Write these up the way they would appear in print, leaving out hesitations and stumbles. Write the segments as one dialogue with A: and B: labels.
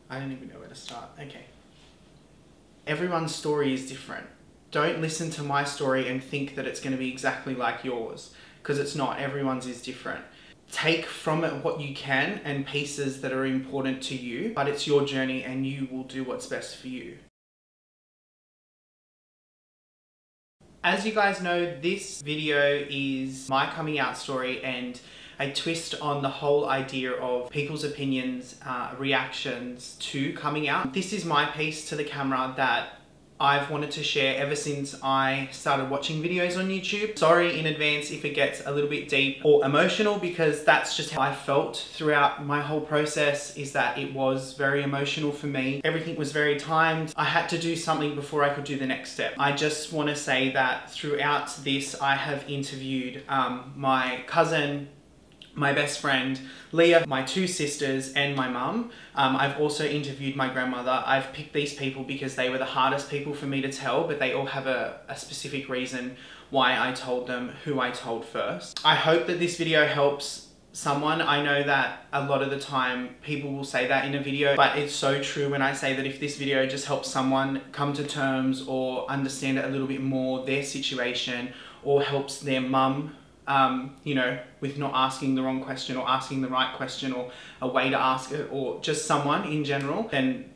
A: I don't even know where to start. Okay. Everyone's story is different. Don't listen to my story and think that it's going to be exactly like yours, because it's not. Everyone's is different. Take from it what you can and pieces that are important to you, but it's your journey and you will do what's best for you. As you guys know, this video is my coming out story and a twist on the whole idea of people's opinions, reactions to coming out. This is my piece to the camera that I've wanted to share ever since I started watching videos on YouTube. Sorry in advance if it gets a little bit deep or emotional, because that's just how I felt throughout my whole process, is that it was very emotional for me. Everything was very timed. I had to do something before I could do the next step. I just want to say that throughout this, I have interviewed my cousin, my best friend, Leah, my two sisters, and my mum. I've also interviewed my grandmother. I've picked these people because they were the hardest people for me to tell, but they all have a specific reason why I told them who I told first. I hope that this video helps someone. I know that a lot of the time people will say that in a video, but it's so true when I say that if this video just helps someone come to terms or understand a little bit more their situation, or helps their mum, you know, with not asking the wrong question or asking the right question, or a way to ask it, or just someone in general, then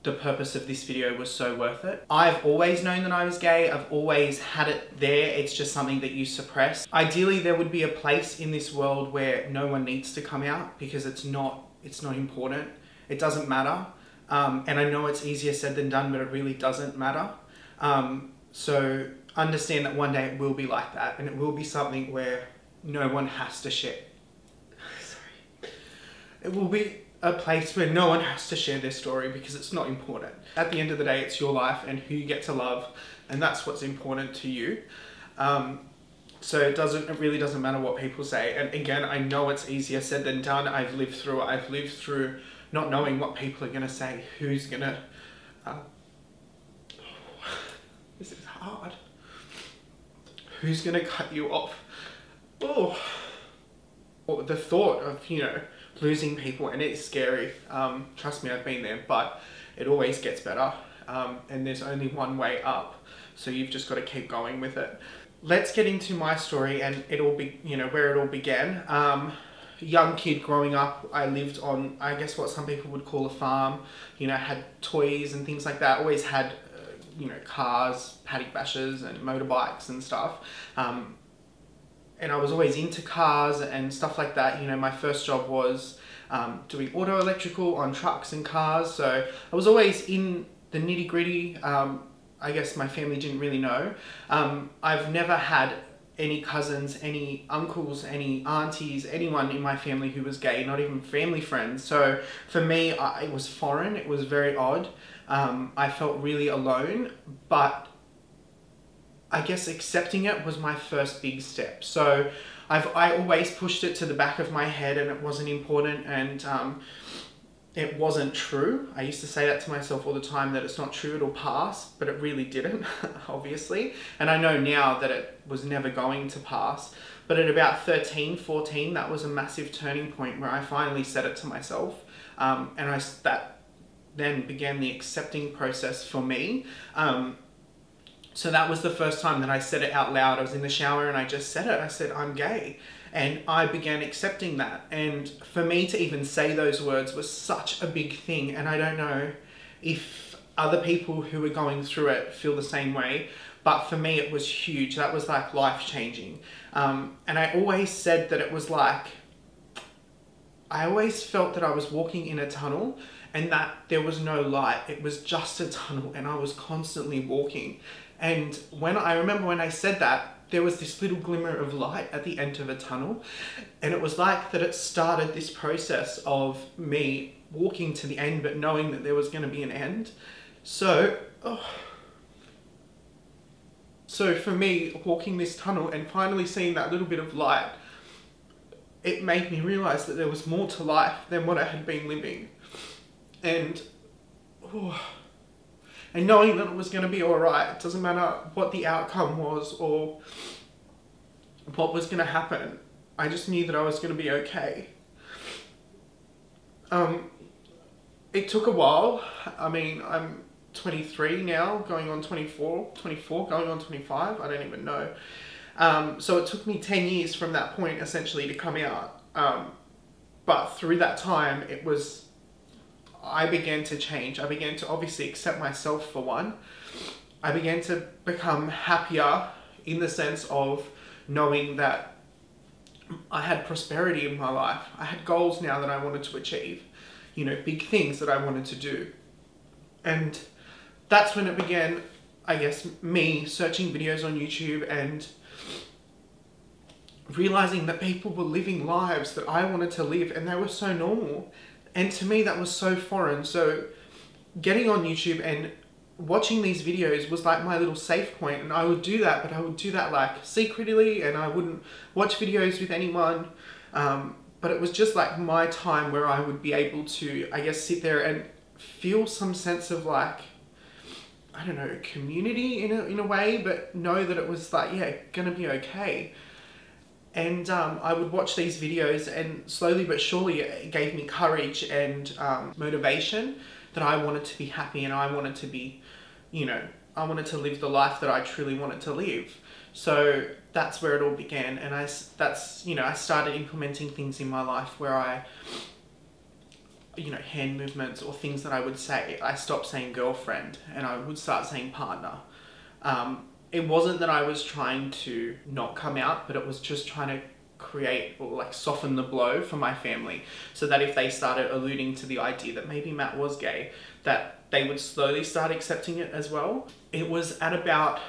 A: the purpose of this video was so worth it. I've always known that I was gay. I've always had it there. It's just something that you suppress. Ideally, there would be a place in this world where no one needs to come out, because it's not important. It doesn't matter. And I know it's easier said than done, but it really doesn't matter. So understand that one day it will be like that, and it will be something where no one has to share. Sorry. It will be a place where no one has to share their story, because it's not important. At the end of the day, it's your life and who you get to love, and that's what's important to you. So it really doesn't matter what people say. And again, I know it's easier said than done. I've lived through it. I've lived through not knowing what people are going to say, who's going to... this is hard. Who's going to cut you off? Oh, or the thought of, you know, losing people, and it's scary. Trust me, I've been there, but it always gets better. And there's only one way up. So you've just got to keep going with it. Let's get into my story, and it'll be, you know, where it all began. Young kid growing up, I lived on, I guess what some people would call a farm. You know, had toys and things like that. Always had, you know, cars, paddock bashers and motorbikes and stuff. And I was always into cars and stuff like that. You know, my first job was doing auto electrical on trucks and cars. So I was always in the nitty gritty. I guess my family didn't really know. I've never had any cousins, any uncles, any aunties, anyone in my family who was gay, not even family friends. So for me, it was foreign. It was very odd. I felt really alone, but I guess accepting it was my first big step. So I always pushed it to the back of my head, and it wasn't important, and it wasn't true. I used to say that to myself all the time, that it's not true, it'll pass, but it really didn't, obviously. And I know now that it was never going to pass. But at about 13, 14, that was a massive turning point where I finally said it to myself. And that then began the accepting process for me. So that was the first time that I said it out loud. I was in the shower and I just said it. I said, I'm gay. And I began accepting that. And for me to even say those words was such a big thing. And I don't know if other people who are going through it feel the same way. But for me, it was huge. That was like life-changing. And I always said that it was like, I always felt that I was walking in a tunnel and that there was no light. It was just a tunnel and I was constantly walking. And I remember when I said that, there was this little glimmer of light at the end of a tunnel. And it was like that it started this process of me walking to the end, but knowing that there was going to be an end. So for me, walking this tunnel and finally seeing that little bit of light, it made me realize that there was more to life than what I had been living. And knowing that it was going to be all right, it doesn't matter what the outcome was or what was going to happen. I just knew that I was going to be okay. it took a while. I mean, I'm 23 now, going on 24, going on 25, I don't even know. So it took me 10 years from that point essentially to come out. But through that time, I began to change. I began to obviously accept myself for one. I began to become happier in the sense of knowing that I had prosperity in my life. I had goals now that I wanted to achieve, you know, big things that I wanted to do. And that's when it began, I guess, me searching videos on YouTube and realizing that people were living lives that I wanted to live, and they were so normal. And to me, that was so foreign. So getting on YouTube and watching these videos was like my little safe point. And I would do that, but I would do that like secretly, and I wouldn't watch videos with anyone. But it was just like my time where I would be able to, I guess, sit there and feel some sense of like, I don't know, community in a way, but know that it was like, yeah, gonna be okay. And I would watch these videos, and slowly but surely it gave me courage and motivation that I wanted to be happy, and I wanted to be, you know, I wanted to live the life that I truly wanted to live. So that's where it all began. And I started implementing things in my life where I, you know, hand movements or things that I would say. I stopped saying girlfriend and I would start saying partner. It wasn't that I was trying to not come out, but it was just trying to create or like soften the blow for my family, so that if they started alluding to the idea that maybe Matt was gay, that they would slowly start accepting it as well. It was at about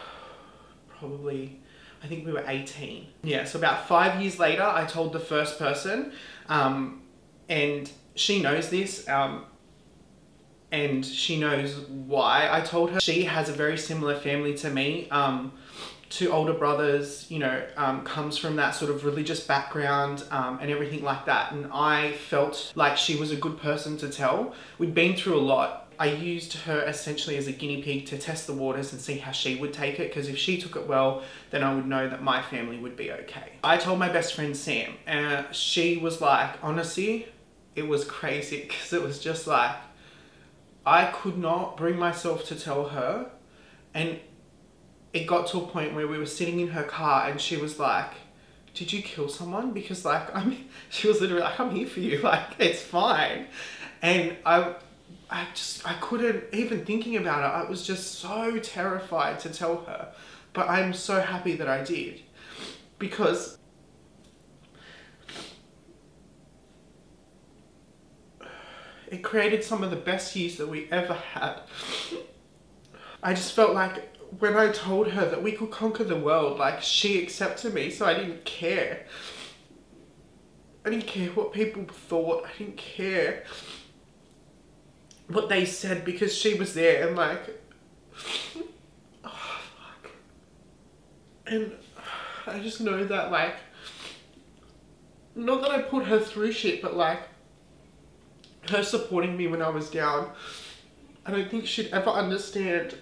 A: probably, I think we were 18. Yeah, so about 5 years later, I told the first person, and she knows this, and she knows why I told her. She has a very similar family to me, two older brothers, you know, comes from that sort of religious background, and everything like that. And I felt like she was a good person to tell. We'd been through a lot. I used her essentially as a guinea pig to test the waters and see how she would take it, because if she took it well, then I would know that my family would be okay. I told my best friend Sam, and she was like, honestly, it was crazy, because it was just like, I could not bring myself to tell her. And it got to a point where we were sitting in her car and she was like, did you kill someone? Because like, she was literally like, I'm here for you, like, it's fine. And I couldn't, even thinking about it, I was just so terrified to tell her. But I'm so happy that I did, because it created some of the best years that we ever had. I just felt like when I told her that we could conquer the world, like, she accepted me, so I didn't care. I didn't care what people thought. I didn't care what they said, because she was there, and like, oh, fuck. And I just know that, like, not that I put her through shit, but like, her supporting me when I was down, I don't think she'd ever understand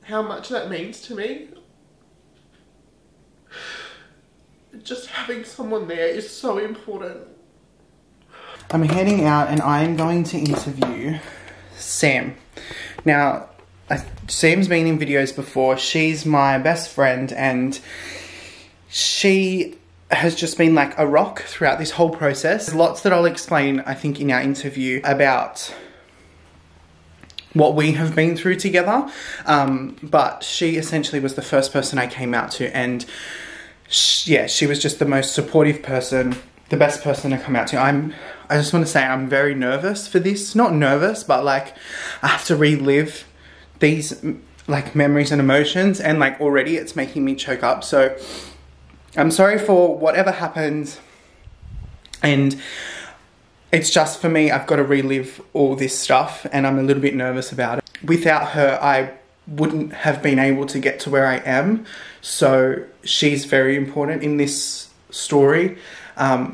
A: how much that means to me. Just having someone there is so important. I'm heading out and I'm going to interview Sam. Now, Sam's been in videos before. She's my best friend, and she has just been like a rock throughout this whole process. There's lots that I'll explain, I think, in our interview about what we have been through together. But she essentially was the first person I came out to, and she was just the most supportive person, the best person to come out to. I just want to say I'm very nervous for this. Not nervous, but like, I have to relive these like memories and emotions, and like already it's making me choke up. So I'm sorry for whatever happened, and it's just, for me, I've got to relive all this stuff, and I'm a little bit nervous about it. Without her, I wouldn't have been able to get to where I am, so she's very important in this story.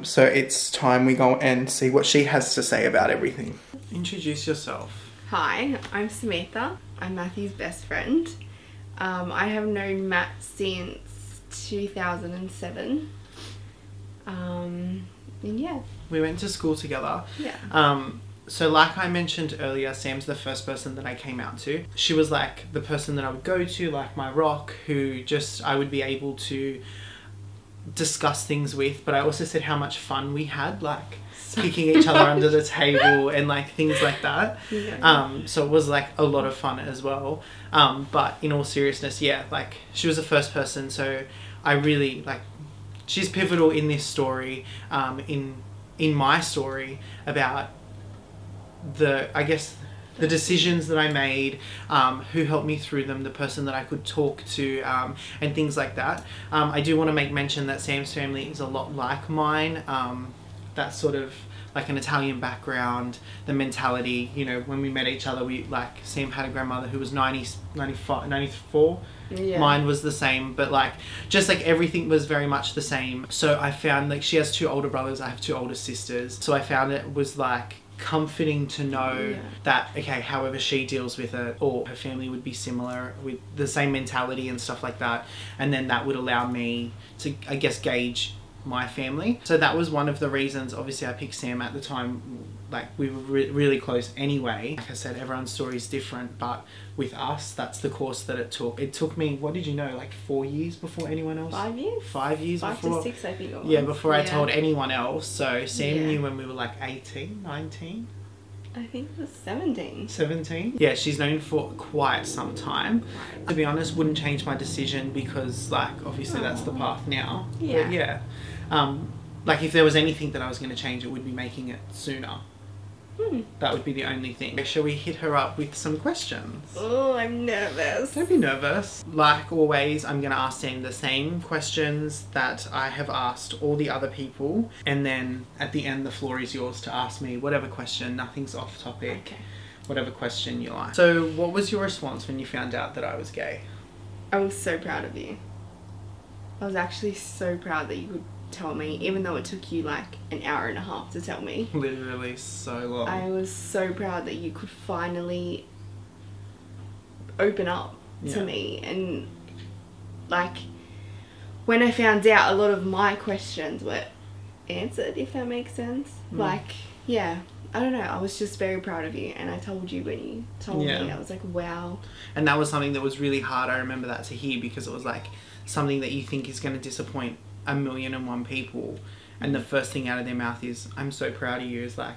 A: So it's time we go and see what she has to say about everything. Introduce yourself.
B: Hi, I'm Samantha. I'm Matthew's best friend. I have known Matt since 2007. And yeah,
A: We went to school together.
B: Yeah.
A: So like I mentioned earlier, Sam's the first person that I came out to. She was like the person that I would go to, like my rock, who just I would be able to discuss things with. But I also said how much fun we had, like kicking each other under the table and like things like that.
B: Yeah.
A: So it was like a lot of fun as well. But in all seriousness, yeah, like she was the first person, so I really like, she's pivotal in this story, in my story about the decisions that I made, who helped me through them, the person that I could talk to, and things like that. I do want to make mention that Sam's family is a lot like mine. That sort of like an Italian background, the mentality, you know, when we met each other, we like, Sam had a grandmother who was 94.
B: Yeah.
A: Mine was the same, but like, just like everything was very much the same. So I found like, she has 2 older brothers, I have 2 older sisters. So I found it was like comforting to know that, okay, however she deals with it, or her family would be similar with the same mentality and stuff like that. And then that would allow me to, I guess, gauge my family. So that was one of the reasons. Obviously I picked Sam at the time, like we were really close anyway. Like I said, everyone's story is different, but with us, that's the course that it took. It took me, what did you know, like 4 years before anyone else?
B: 5 years?
A: 5 years
B: 5
A: before?
B: to 6, I think it was.
A: Yeah, before I told anyone else. So Sam
B: Yeah.
A: knew when we were like 18, 19?
B: I think it was 17.
A: 17? Yeah, she's known for quite some time. To be honest, wouldn't change my decision because, like, obviously that's the path now.
B: Yeah.
A: But yeah. Like, if there was anything that I was going to change, it would be making it sooner. That would be the only thing. Shall we hit her up with some questions?
B: Oh, I'm nervous.
A: Don't be nervous. Like always, I'm going to ask Sam the same questions that I have asked all the other people. And then at the end, the floor is yours to ask me whatever question. Nothing's off topic.
B: Okay.
A: Whatever question you like. So what was your response when you found out that I was gay?
B: I was so proud of you. I was actually so proud that you could tell me, even though it took you like an hour and a half to tell me.
A: Literally so long.
B: I was so proud that you could finally open up to me. And like, when I found out, a lot of my questions were answered, if that makes sense. Like, yeah, I don't know, I was just very proud of you. And I told you when you told me, I was like, wow.
A: And that was something that was really hard, I remember that, to hear, because it was like something that you think is going to disappoint 1,000,001 people, and the first thing out of their mouth is, I'm so proud of you. Is like,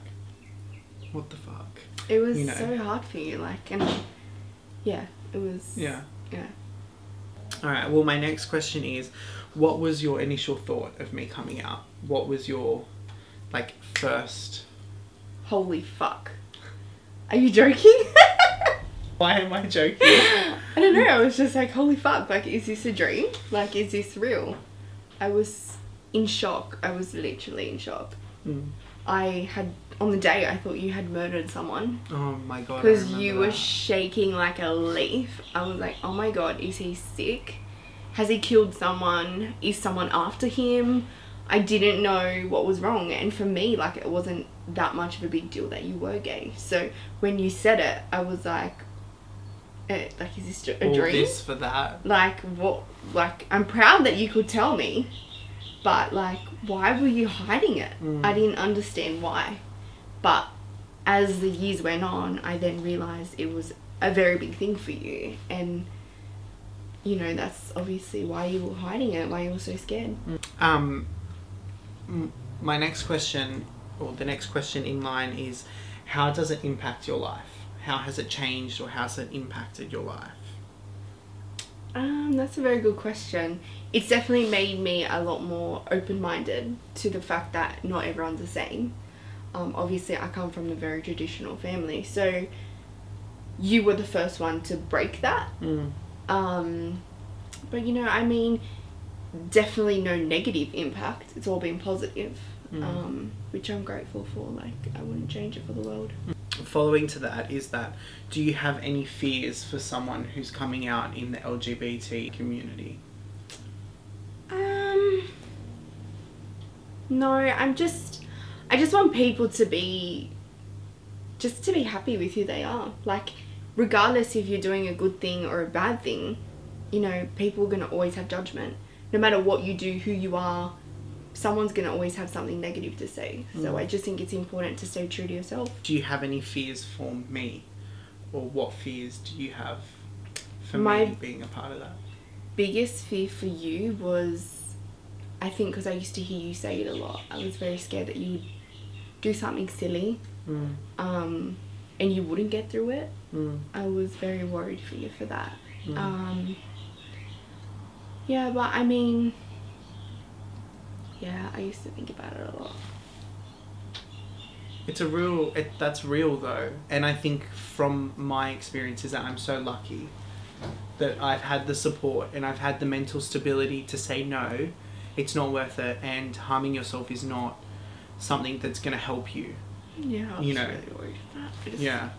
A: what the fuck?
B: It was so hard for you, like, and yeah, it was. Yeah.
A: Alright, well, my next question is, what was your initial thought of me coming out? What was your, like, first...
B: Holy fuck. Are you joking?
A: Why am I joking?
B: I don't know, I was just like, holy fuck, like, is this a dream? Like, is this real? I was in shock. I was literally in shock. I had, on the day, I thought you had murdered someone.
A: Oh my god.
B: Because you were shaking like a leaf. I was like, oh my god, is he sick? Has he killed someone? Is someone after him? I didn't know what was wrong. And for me, like, it wasn't that much of a big deal that you were gay. So when you said it, I was like, like, is this a dream?
A: All this for that.
B: Like, what? Like, I'm proud that you could tell me, but like, why were you hiding it? I didn't understand why. But as the years went on, I then realized it was a very big thing for you, and you know, that's obviously why you were hiding it, why you were so scared.
A: My next question, or the next question in line, is, how does it impact your life? How has it changed, or how has it impacted your life?
B: That's a very good question. It's definitely made me a lot more open-minded to the fact that not everyone's the same. Obviously, I come from a very traditional family, so you were the first one to break that. But you know, I mean, definitely no negative impact. It's all been positive, which I'm grateful for. Like, I wouldn't change it for the world.
A: Following to that is that, do you have any fears for someone who's coming out in the LGBT community?
B: No, I just want people to be happy with who they are. Like, regardless if you're doing a good thing or a bad thing, you know, people are going to always have judgment. No matter what you do, who you are, someone's going to always have something negative to say. So I just think it's important to stay true to yourself.
A: Do you have any fears for me? Or what fears do you have for
B: My
A: me being a part of that?
B: biggest fear for you was, I think because I used to hear you say it a lot, I was very scared that you would do something silly and you wouldn't get through it. I was very worried for you for that. Yeah, but I mean, yeah, I used to think about it a lot.
A: That's real though. And I think from my experience is that I'm so lucky that I've had the support and I've had the mental stability to say no, it's not worth it, and harming yourself is not something that's going to help you.
B: Yeah, I was
A: You know.
B: really worried about that.
A: Yeah.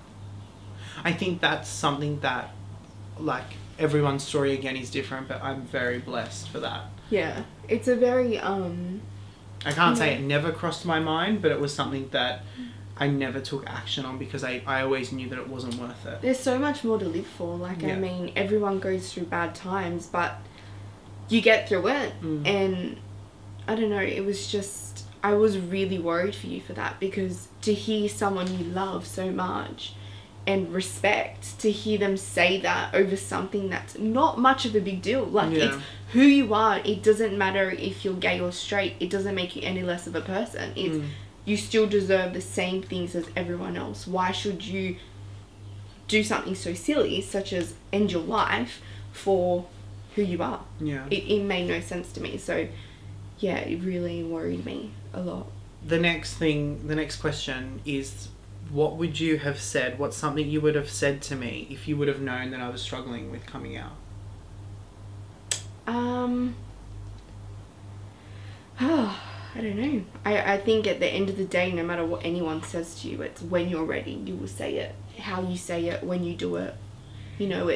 A: I think that's something that, like, everyone's story again is different, but I'm very blessed for that.
B: Yeah, it's a very
A: I can't say it never crossed my mind, but it was something that I never took action on because I always knew that it wasn't worth it.
B: there's so much more to live for. Like,
A: Yeah.
B: I mean, everyone goes through bad times, but you get through it. And I don't know, it was just, I was really worried for you for that, because to hear someone you love so much and respect, to hear them say that over something that's not much of a big deal. Like, it's who you are. It doesn't matter if you're gay or straight. It doesn't make you any less of a person. It's you still deserve the same things as everyone else. Why should you do something so silly, such as end your life, for who you are?
A: Yeah.
B: It made no sense to me. So, yeah, it really worried me a lot.
A: The next question is, what would you have said? What's something you would have said to me if you would have known that I was struggling with coming out?
B: I don't know. I think at the end of the day, no matter what anyone says to you, it's when you're ready, you will say it. How you say it, when you do it. You know,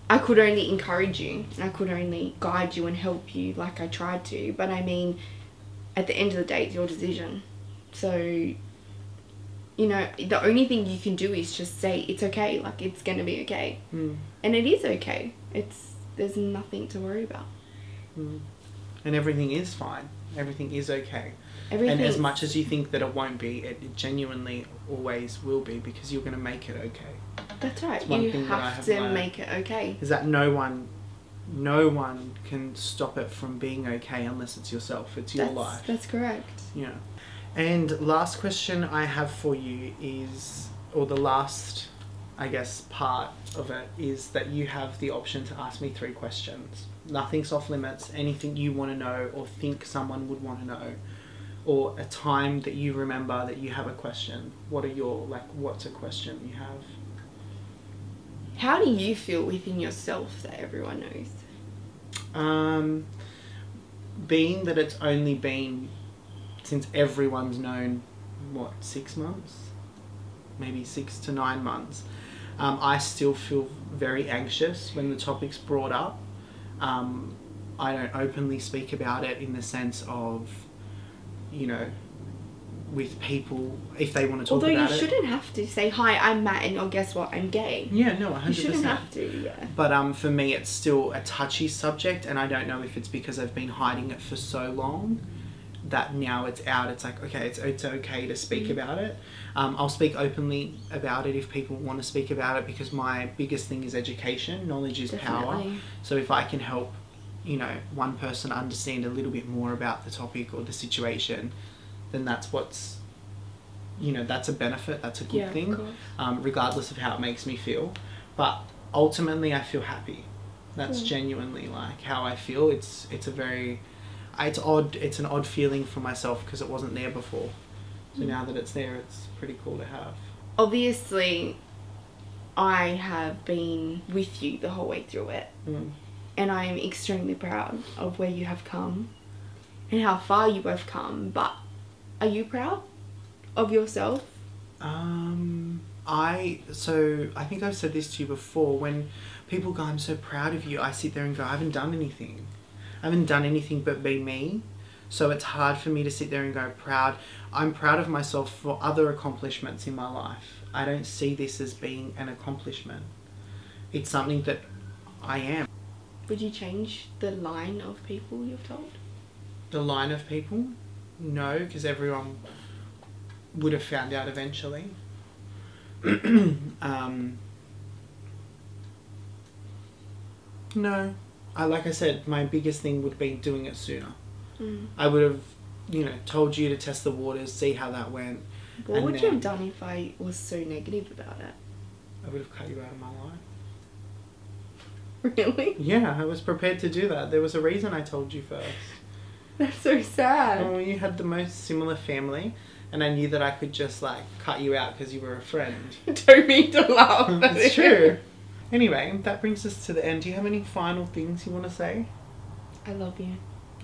B: I could only encourage you, and I could only guide you and help you like I tried to. But I mean, at the end of the day, it's your decision. So, you know, the only thing you can do is just say, it's okay, like, it's going to be okay. And it is okay. There's nothing to worry about.
A: And everything is fine. Everything is okay. And as much as you think that it won't be, it genuinely always will be, because you're going to make it okay.
B: That's right.
A: It's one
B: You
A: thing that I
B: have
A: have
B: to
A: learned.
B: make it okay.
A: Is that no one can stop it from being okay unless it's yourself. It's your life.
B: That's correct.
A: Yeah. And last question I have for you is, or the last, I guess, part of it is that you have the option to ask me 3 questions. Nothing's off limits. Anything you want to know or think someone would want to know, or a time that you remember that you have a question. What's a question you have?
B: How do you feel within yourself that everyone knows?
A: Being that it's only been since everyone's known, 6 months? Maybe 6 to 9 months. I still feel very anxious when the topic's brought up. I don't openly speak about it in the sense of, you know, with people, if they want to talk about it.
B: Although you shouldn't have to say, hi, I'm Matt, and oh, guess what, I'm gay.
A: Yeah, no, 100%.
B: You shouldn't have to, yeah.
A: But for me, it's still a touchy subject, and I don't know if it's because I've been hiding it for so long that now it's out. It's like, okay, it's okay to speak about it. I'll speak openly about it if people want to speak about it, because my biggest thing is education. Knowledge is power. So if I can help, you know, one person understand a little bit more about the topic or the situation, then that's what's, you know, that's a benefit. That's a good thing, regardless of how it makes me feel. But ultimately, I feel happy. That's genuinely like how I feel. It's odd. It's an odd feeling for myself because it wasn't there before. So now that it's there, it's pretty cool to have.
B: Obviously, I have been with you the whole way through it. And I am extremely proud of where you have come and how far you have come. But are you proud of yourself?
A: I think I've said this to you before. When people go, I'm so proud of you, I sit there and go, I haven't done anything. I haven't done anything but be me. So it's hard for me to sit there and go proud. I'm proud of myself for other accomplishments in my life. I don't see this as being an accomplishment. It's something that I am.
B: Would you change the line of people you've told?
A: the line of people. No, because everyone would have found out eventually. No. Like I said, my biggest thing would be doing it sooner. I would have, told you to test the waters, see how that went.
B: What would you have done if I was so negative about it?
A: I would have cut you out of my life.
B: Really?
A: Yeah, I was prepared to do that. There was a reason I told you first.
B: That's so sad.
A: Well, you had the most similar family, and I knew that I could just, cut you out because you were a friend.
B: Don't mean to laugh.
A: It's true. Anyway, that brings us to the end. Do you have any final things you want to say?
B: I love you.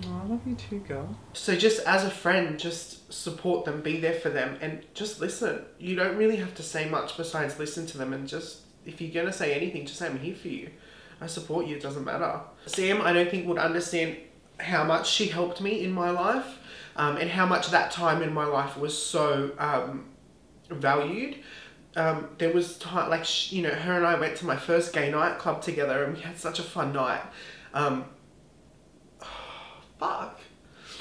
A: Oh, I love you too, girl. So just as a friend, just support them, be there for them, and just listen. You don't really have to say much besides listen to them, and just, if you're going to say anything, just say I'm here for you. I support you, it doesn't matter. Sam, I don't think would understand how much she helped me in my life, and how much that time in my life was so valued. There was time, her and I went to my first gay nightclub together, and we had such a fun night. Fuck.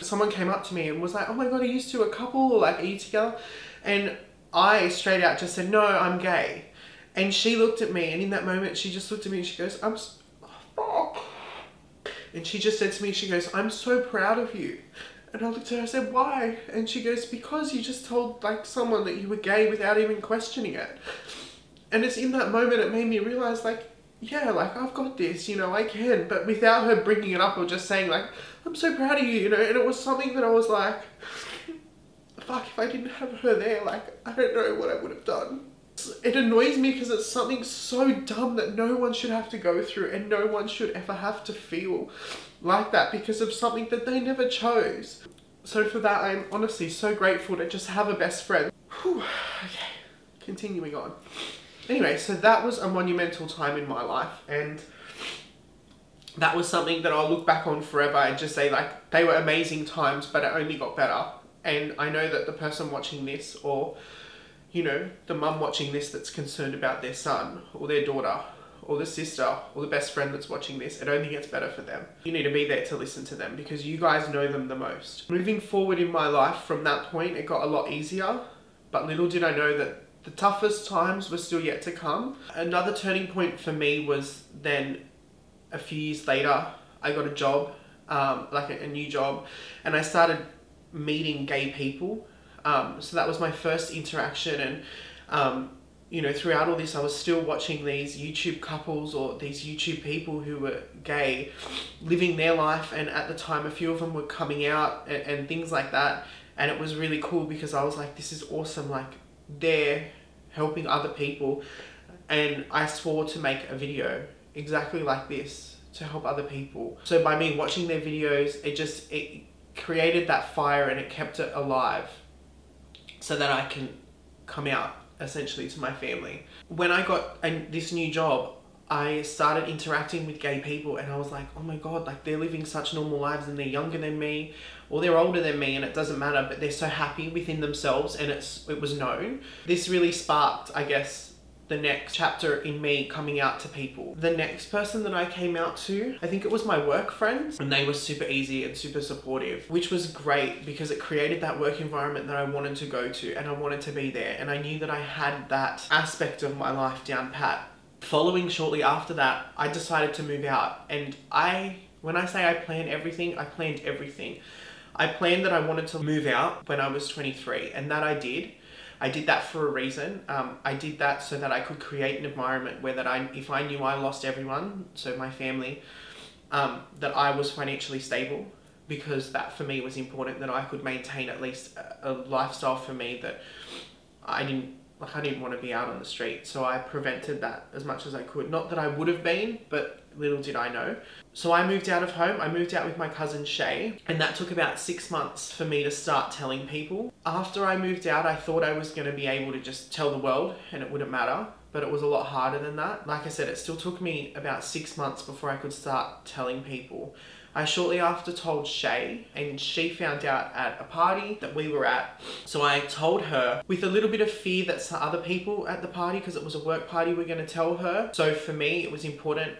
A: Someone came up to me and was like, oh my god, are you two a couple? Are you together? And I straight out just said, no, I'm gay. And she looked at me, and in that moment, she just looked at me and she goes, fuck. And she just said to me, she goes, I'm so proud of you. And I looked at her, I said, why? And she goes, because you just told someone that you were gay without even questioning it. And it's in that moment it made me realise yeah, I've got this, I can. But without her bringing it up or just saying I'm so proud of you, and it was something that I was like, fuck, if I didn't have her there, I don't know what I would have done. It annoys me because it's something so dumb that no one should have to go through, and no one should ever have to feel like that because of something that they never chose. So for that, I'm honestly so grateful to just have a best friend. Whew. Okay, continuing on. Anyway, so that was a monumental time in my life, and that was something that I'll look back on forever and just say they were amazing times, but it only got better. And I know that the person watching this, or the mum watching this that's concerned about their son or their daughter or the sister or the best friend that's watching this, it only gets better for them. You need to be there to listen to them because you guys know them the most. Moving forward in my life from that point, it got a lot easier, but little did I know that the toughest times were still yet to come. Another turning point for me was then a few years later, I got a job, a new job, and I started meeting gay people. So that was my first interaction, and throughout all this I was still watching these YouTube couples or these YouTube people who were gay living their life, and at the time a few of them were coming out and things like that, and it was really cool because I was like, this is awesome, they're helping other people, and I swore to make a video exactly like this to help other people. So by me watching their videos, it created that fire and it kept it alive, so that I can come out essentially to my family. When I got this new job, I started interacting with gay people, and I was like, oh my god, they're living such normal lives, and they're younger than me or they're older than me, and it doesn't matter, but they're so happy within themselves, and it was known. This really sparked, I guess, the next chapter in me coming out to people. The next person that I came out to, I think it was my work friends, and they were super easy and super supportive, which was great because it created that work environment that I wanted to go to, and I wanted to be there, and I knew that I had that aspect of my life down pat. Following shortly after that, I decided to move out, and when I say I planned everything, I planned everything. I planned that I wanted to move out when I was 23, and that I did. I did that for a reason. I did that so that I could create an environment where if I knew I lost everyone, so my family, that I was financially stable, because that for me was important, that I could maintain at least a lifestyle for me that I didn't want to be out on the street. So I prevented that as much as I could. Not that I would have been, but little did I know. So I moved out of home. I moved out with my cousin Shay, and that took about 6 months for me to start telling people. After I moved out, I thought I was going to be able to just tell the world and it wouldn't matter, but it was a lot harder than that. Like I said, it still took me about 6 months before I could start telling people. I shortly after told Shay, and she found out at a party that we were at. So I told her with a little bit of fear that some other people at the party, because it was a work party, were going to tell her. So for me, it was important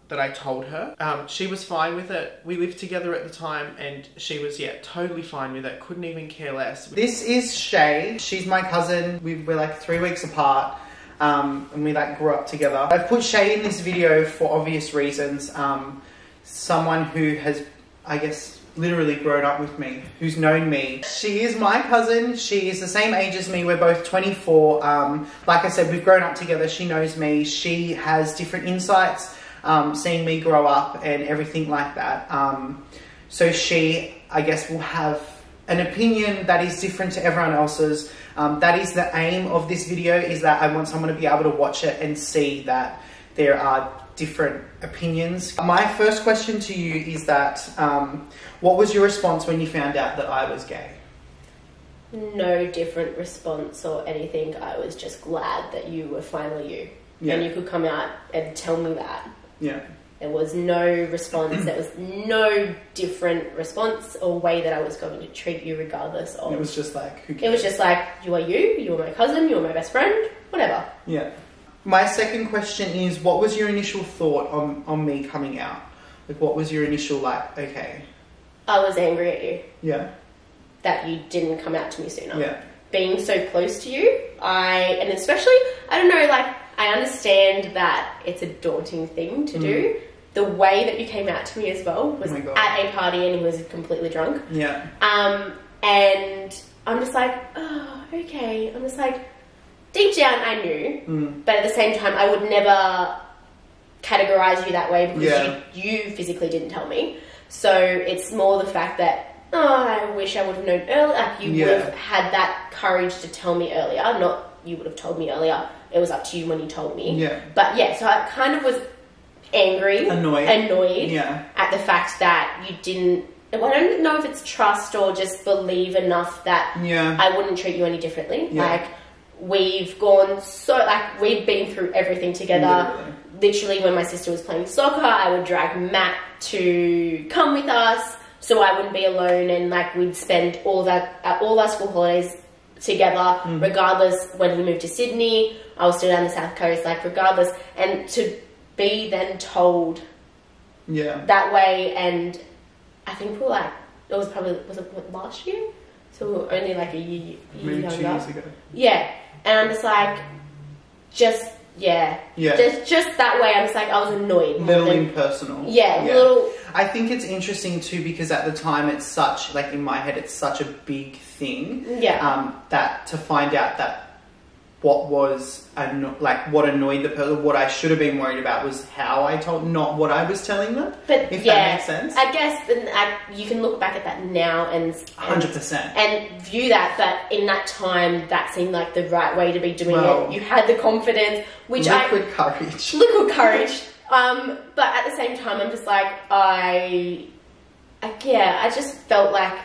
A: that I told her. She was fine with it. We lived together at the time and she was, yeah, totally fine with it. Couldn't even care less. This is Shay. She's my cousin. We're like 3 weeks apart. And we like grew up together. I've put Shay in this video for obvious reasons. Someone who has, I guess, literally grown up with me, who's known me. She is my cousin. She is the same age as me. We're both 24. Like I said, we've grown up together. She knows me. She has different insights, seeing me grow up and everything like that. So she, I guess, will have an opinion that is different to everyone else's. That is the aim of this video, is that I want someone to be able to watch it and see that there are different opinions. My first question to you is that, what was your response when you found out that I was gay?
C: No different response or anything. I was just glad that you were finally you.
A: Yeah.
C: And you could come out and tell me that.
A: Yeah.
C: There was no response. There was no different response or way that I was going to treat you regardless of...
A: It was just like, who cares?
C: It was just like, you are you are my cousin, you are my best friend, whatever.
A: Yeah. My second question is, what was your initial thought on me coming out? Like, what was your initial, like, okay?
C: I was angry at you.
A: Yeah.
C: That you didn't come out to me sooner.
A: Yeah.
C: Being so close to you, and especially, I don't know, like, I understand that it's a daunting thing to do. The way that you came out to me as well was at a party and he was completely drunk.
A: Yeah.
C: And I'm just like, oh, okay. I'm just like, deep down I knew, but at the same time I would never categorize you that way because you physically didn't tell me. So it's more the fact that, oh, I wish I would have known earlier. Like you would have had that courage to tell me earlier. Not you would have told me earlier. It was up to you when you told me.
A: Yeah.
C: But yeah, so I kind of was angry, annoyed at the fact that you didn't. I don't know if it's trust or just believe enough that I wouldn't treat you any differently. Like we've gone so, like we've been through everything together. Literally when my sister was playing soccer, I would drag Matt to come with us so I wouldn't be alone, and like we'd spend all our school holidays together regardless. When he moved to Sydney, I was still down the South Coast, like regardless. And to be then told that way, and I think we were like, it was it last year? So we were only like a year younger. 2 years ago. Yeah. And I'm just like, just that way. I'm just like, I was annoyed.
A: Little impersonal.
C: Yeah, little.
A: I think it's interesting too because at the time it's such, like in my head, it's such a big thing.
C: Yeah.
A: That to find out that what was, what annoyed the person, what I should have been worried about was how I told, not what I was telling them.
C: But
A: if that makes sense.
C: I guess you can look back at that now and
A: 100%.
C: And view that, but in that time, that seemed like the right way to be doing it. You had the confidence, which
A: liquid courage.
C: Liquid courage. But at the same time, I'm just like, I just felt like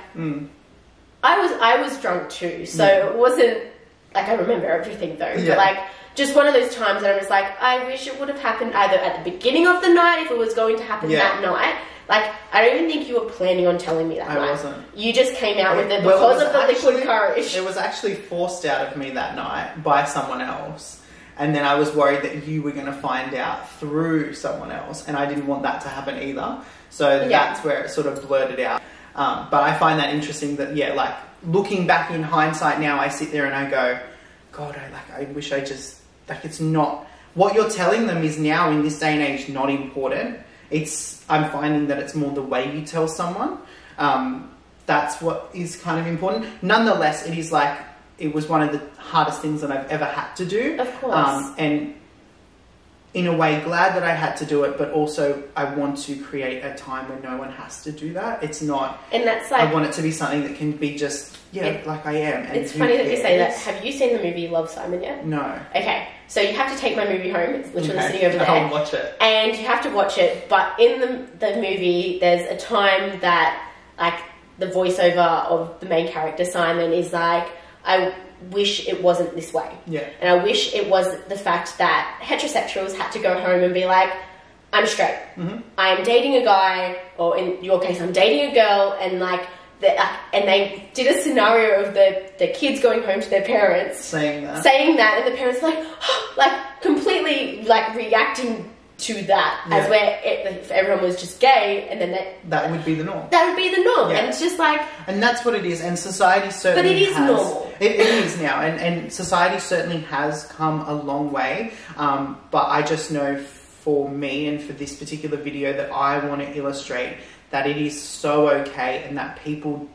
C: I was drunk too, so it wasn't. Like, I remember everything though, but like, just one of those times that I'm just like, I wish it would have happened either at the beginning of the night, if it was going to happen that night. Like, I don't even think you were planning on telling me that night.
A: I wasn't.
C: You just came out with it because of the liquid courage.
A: It was actually forced out of me that night by someone else. And then I was worried that you were going to find out through someone else, and I didn't want that to happen either. So that's where it sort of blurted out. But I find that interesting that, like, looking back in hindsight now, I sit there and I go, God, I wish I just, like, it's not, what you're telling them is now in this day and age not important. I'm finding that it's more the way you tell someone. That's what is kind of important. Nonetheless, it is like, it was one of the hardest things that I've ever had to do.
C: Of course.
A: And in a way, glad that I had to do it, but also I want to create a time when no one has to do that. It's not...
C: And that's like...
A: I want it to be something that can be just, like I am. And
C: it's funny that you say that. Have you seen the movie Love, Simon yet?
A: No.
C: Okay, so you have to take my movie home. It's literally sitting over there.
A: I'll watch it.
C: And you have to watch it, but in the movie, there's a time that, like, the voiceover of the main character, Simon, is like, I wish it wasn't this way.
A: Yeah.
C: And I wish it was the fact that heterosexuals had to go home and be like, I'm straight. I'm dating a guy, or in your case, I'm dating a girl, and like, and they did a scenario of the kids going home to their parents.
A: Saying that.
C: And the parents like completely like reacting to that, as where if everyone was just gay, and then
A: that would be the norm.
C: That would be the norm,
A: yeah.
C: and it's just like...
A: And that's what it is, and society certainly
C: But it is normal.
A: It is now, and society certainly has come a long way, but I just know for me and for this particular video that I want to illustrate that it is so okay, and that people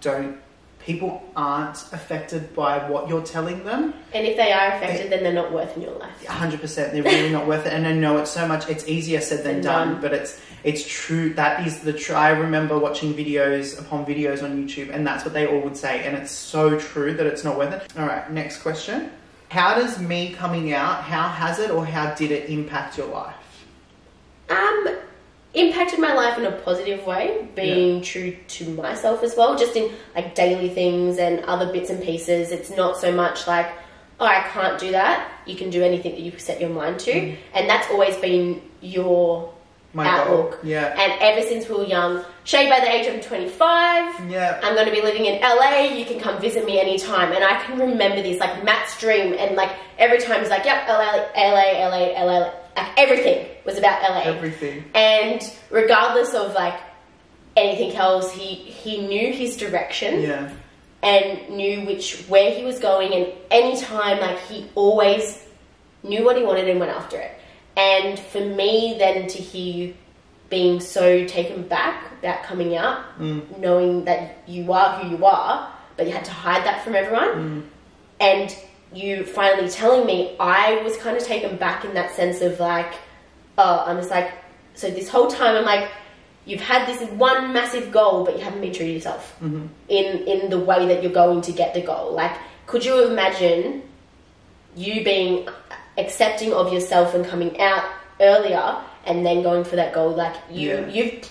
A: aren't affected by what you're telling them.
C: And if they are affected, then they're not worth in your life.
A: 100%. They're really not worth it. And I know it's so much, it's easier said than done, but it's true. That is the true. I remember watching videos upon videos on YouTube, and that's what they all would say. And it's so true that it's not worth it. All right, next question. How does me coming out, how has it or how did it impact your life?
C: Impacted my life in a positive way, being true to myself as well, just in like daily things and other bits and pieces. It's not so much like, oh, I can't do that. You can do anything that you set your mind to. And that's always been my outlook.
A: Goal. Yeah.
C: And ever since we were young, Shay, by the age of 25, I'm going to be living in LA. You can come visit me anytime. And I can remember this, like Matt's dream, and like every time he's like, yep, LA. Everything was about LA.
A: Everything.
C: And regardless of like anything else, he knew his direction.
A: Yeah.
C: And knew where he was going, and anytime, like, he always knew what he wanted and went after it. And for me then to hear you being so taken back about coming out, knowing that you are who you are, but you had to hide that from everyone, and you finally telling me, I was kind of taken back in that sense of like, I'm just like, so this whole time I'm like, you've had this one massive goal, but you haven't been true to yourself in the way that you're going to get the goal. Like, could you imagine you being accepting of yourself and coming out earlier and then going for that goal? Like, you've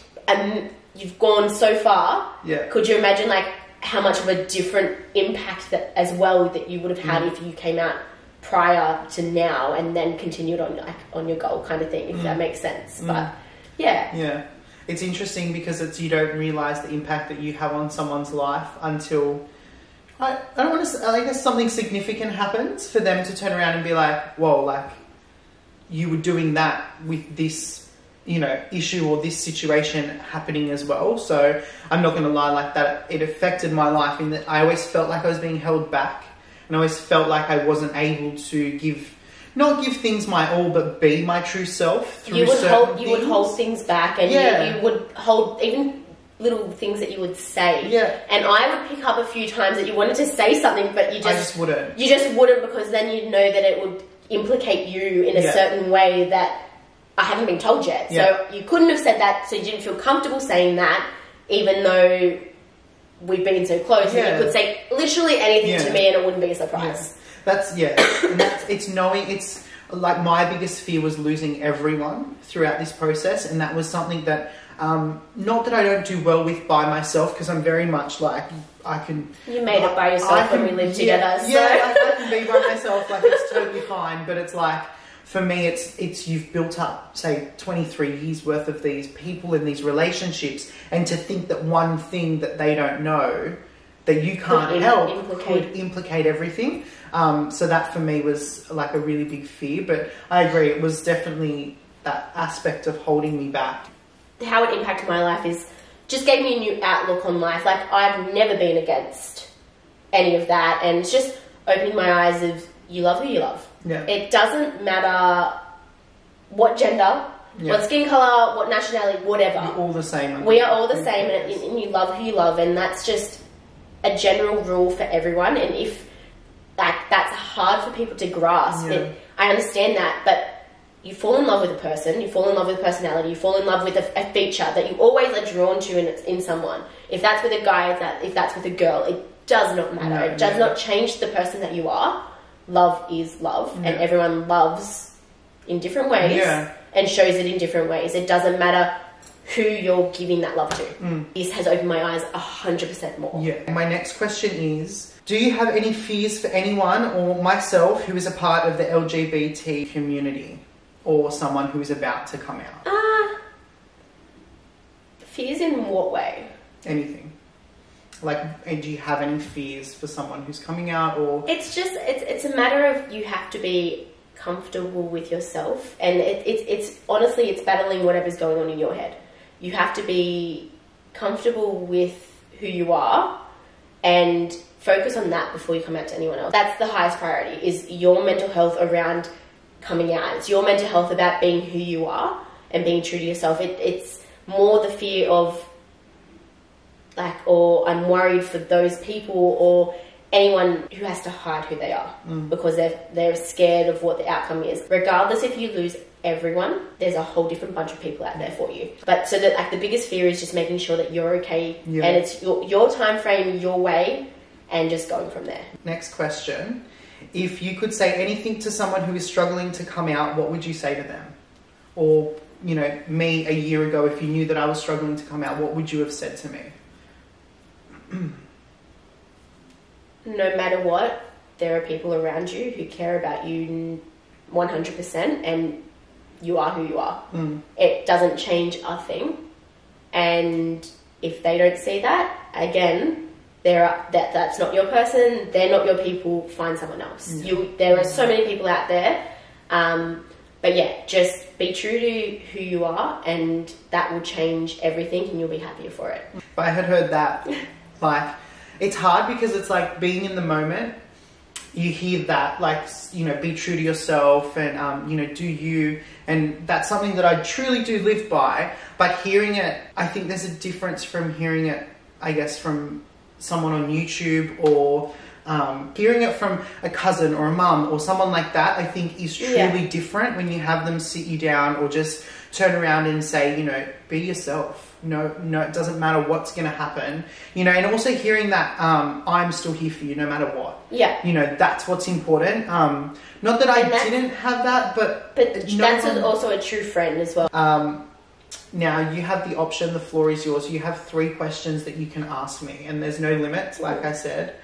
C: gone so far. Yeah. Could you imagine like how much of a different impact that as well that you would have had if you came out prior to now and then continued on your goal kind of thing, if that makes sense. But yeah.
A: It's interesting because you don't realise the impact that you have on someone's life until I don't want to say, I guess something significant happens for them to turn around and be like, whoa, like you were doing that with this, issue or this situation happening as well. So I'm not going to lie, like that it affected my life in that I always felt like I was being held back, and I always felt like I wasn't able to not give things my all, but be my true self through
C: you would
A: certain
C: hold things back, and you would hold even little things that you would say.
A: Yeah.
C: And I would pick up a few times that you wanted to say something, but I just wouldn't. You just wouldn't, because then you'd know that it would implicate you in a certain way that I haven't been told yet. So you couldn't have said that, so you didn't feel comfortable saying that, even though we've been so close. And you could say literally anything to me and it wouldn't be a surprise.
A: And it's knowing, it's like my biggest fear was losing everyone throughout this process, and that was something that not that I don't do well with by myself, because I'm very much like I can.
C: You made it by yourself when we lived together. So.
A: I can be by myself, like it's totally fine. But it's like for me, it's you've built up say 23 years worth of these people in these relationships, and to think that one thing that they don't know that you can't help could implicate everything. So that for me was like a really big fear, but I agree, it was definitely that aspect of holding me back.
C: How it impacted my life is just gave me a new outlook on life. Like, I've never been against any of that, and it's just opening my eyes of you love who you love.
A: Yeah.
C: It doesn't matter what gender, what skin colour, what nationality, whatever.
A: You're all the same.
C: We are all the same, and you love who you love, and that's just a general rule for everyone. And if that's hard for people to grasp, I understand that, but you fall in love with a person, you fall in love with a personality, you fall in love with a feature that you always are drawn to in someone. If that's with a guy, if that's with a girl, it does not matter. It does not change the person that you are. Love is love, and everyone loves in different ways and shows it in different ways. It doesn't matter who you're giving that love to. This has opened my eyes 100% more.
A: Yeah. My next question is, do you have any fears for anyone or myself who is a part of the LGBT community or someone who is about to come out?
C: Fears in what way?
A: Anything. Like, do you have any fears for someone who's coming out, or?
C: It's just, it's a matter of you have to be comfortable with yourself, and it's honestly, it's battling whatever's going on in your head. You have to be comfortable with who you are and focus on that before you come out to anyone else. That's the highest priority, is your mental health around coming out. It's your mental health about being who you are and being true to yourself. It's more the fear of like, or I'm worried for those people or anyone who has to hide who they are because they're scared of what the outcome is. Regardless if you lose everyone, there's a whole different bunch of people out there for you. But so that like the biggest fear is just making sure that you're okay and it's your time frame, your way, and just going from there.
A: Next question. If you could say anything to someone who is struggling to come out, what would you say to them? Or, you know, me a year ago, if you knew that I was struggling to come out, what would you have said to me?
C: No matter what, there are people around you who care about you 100%, and you are who you are. It doesn't change a thing. And if they don't see that, again, that's not your person, they're not your people, find someone else. There are so many people out there. But yeah, just be true to who you are, and that will change everything, and you'll be happier for it.
A: I had heard that, like, it's hard because it's like being in the moment, you hear that, like, you know, be true to yourself and, you know, do you, and that's something that I truly do live by. But hearing it, I think there's a difference from hearing it, I guess, from someone on YouTube or hearing it from a cousin or a mum or someone like that. I think is truly different when you have them sit you down or just turn around and say, you know, be yourself. No, it doesn't matter what's going to happen, you know, and also hearing that I'm still here for you no matter what. Yeah. You know, that's what's important. Not that I didn't have that, but
C: that's also a true friend as well.
A: Now you have the option, the floor is yours. You have 3 questions that you can ask me, and there's no limits, like I said.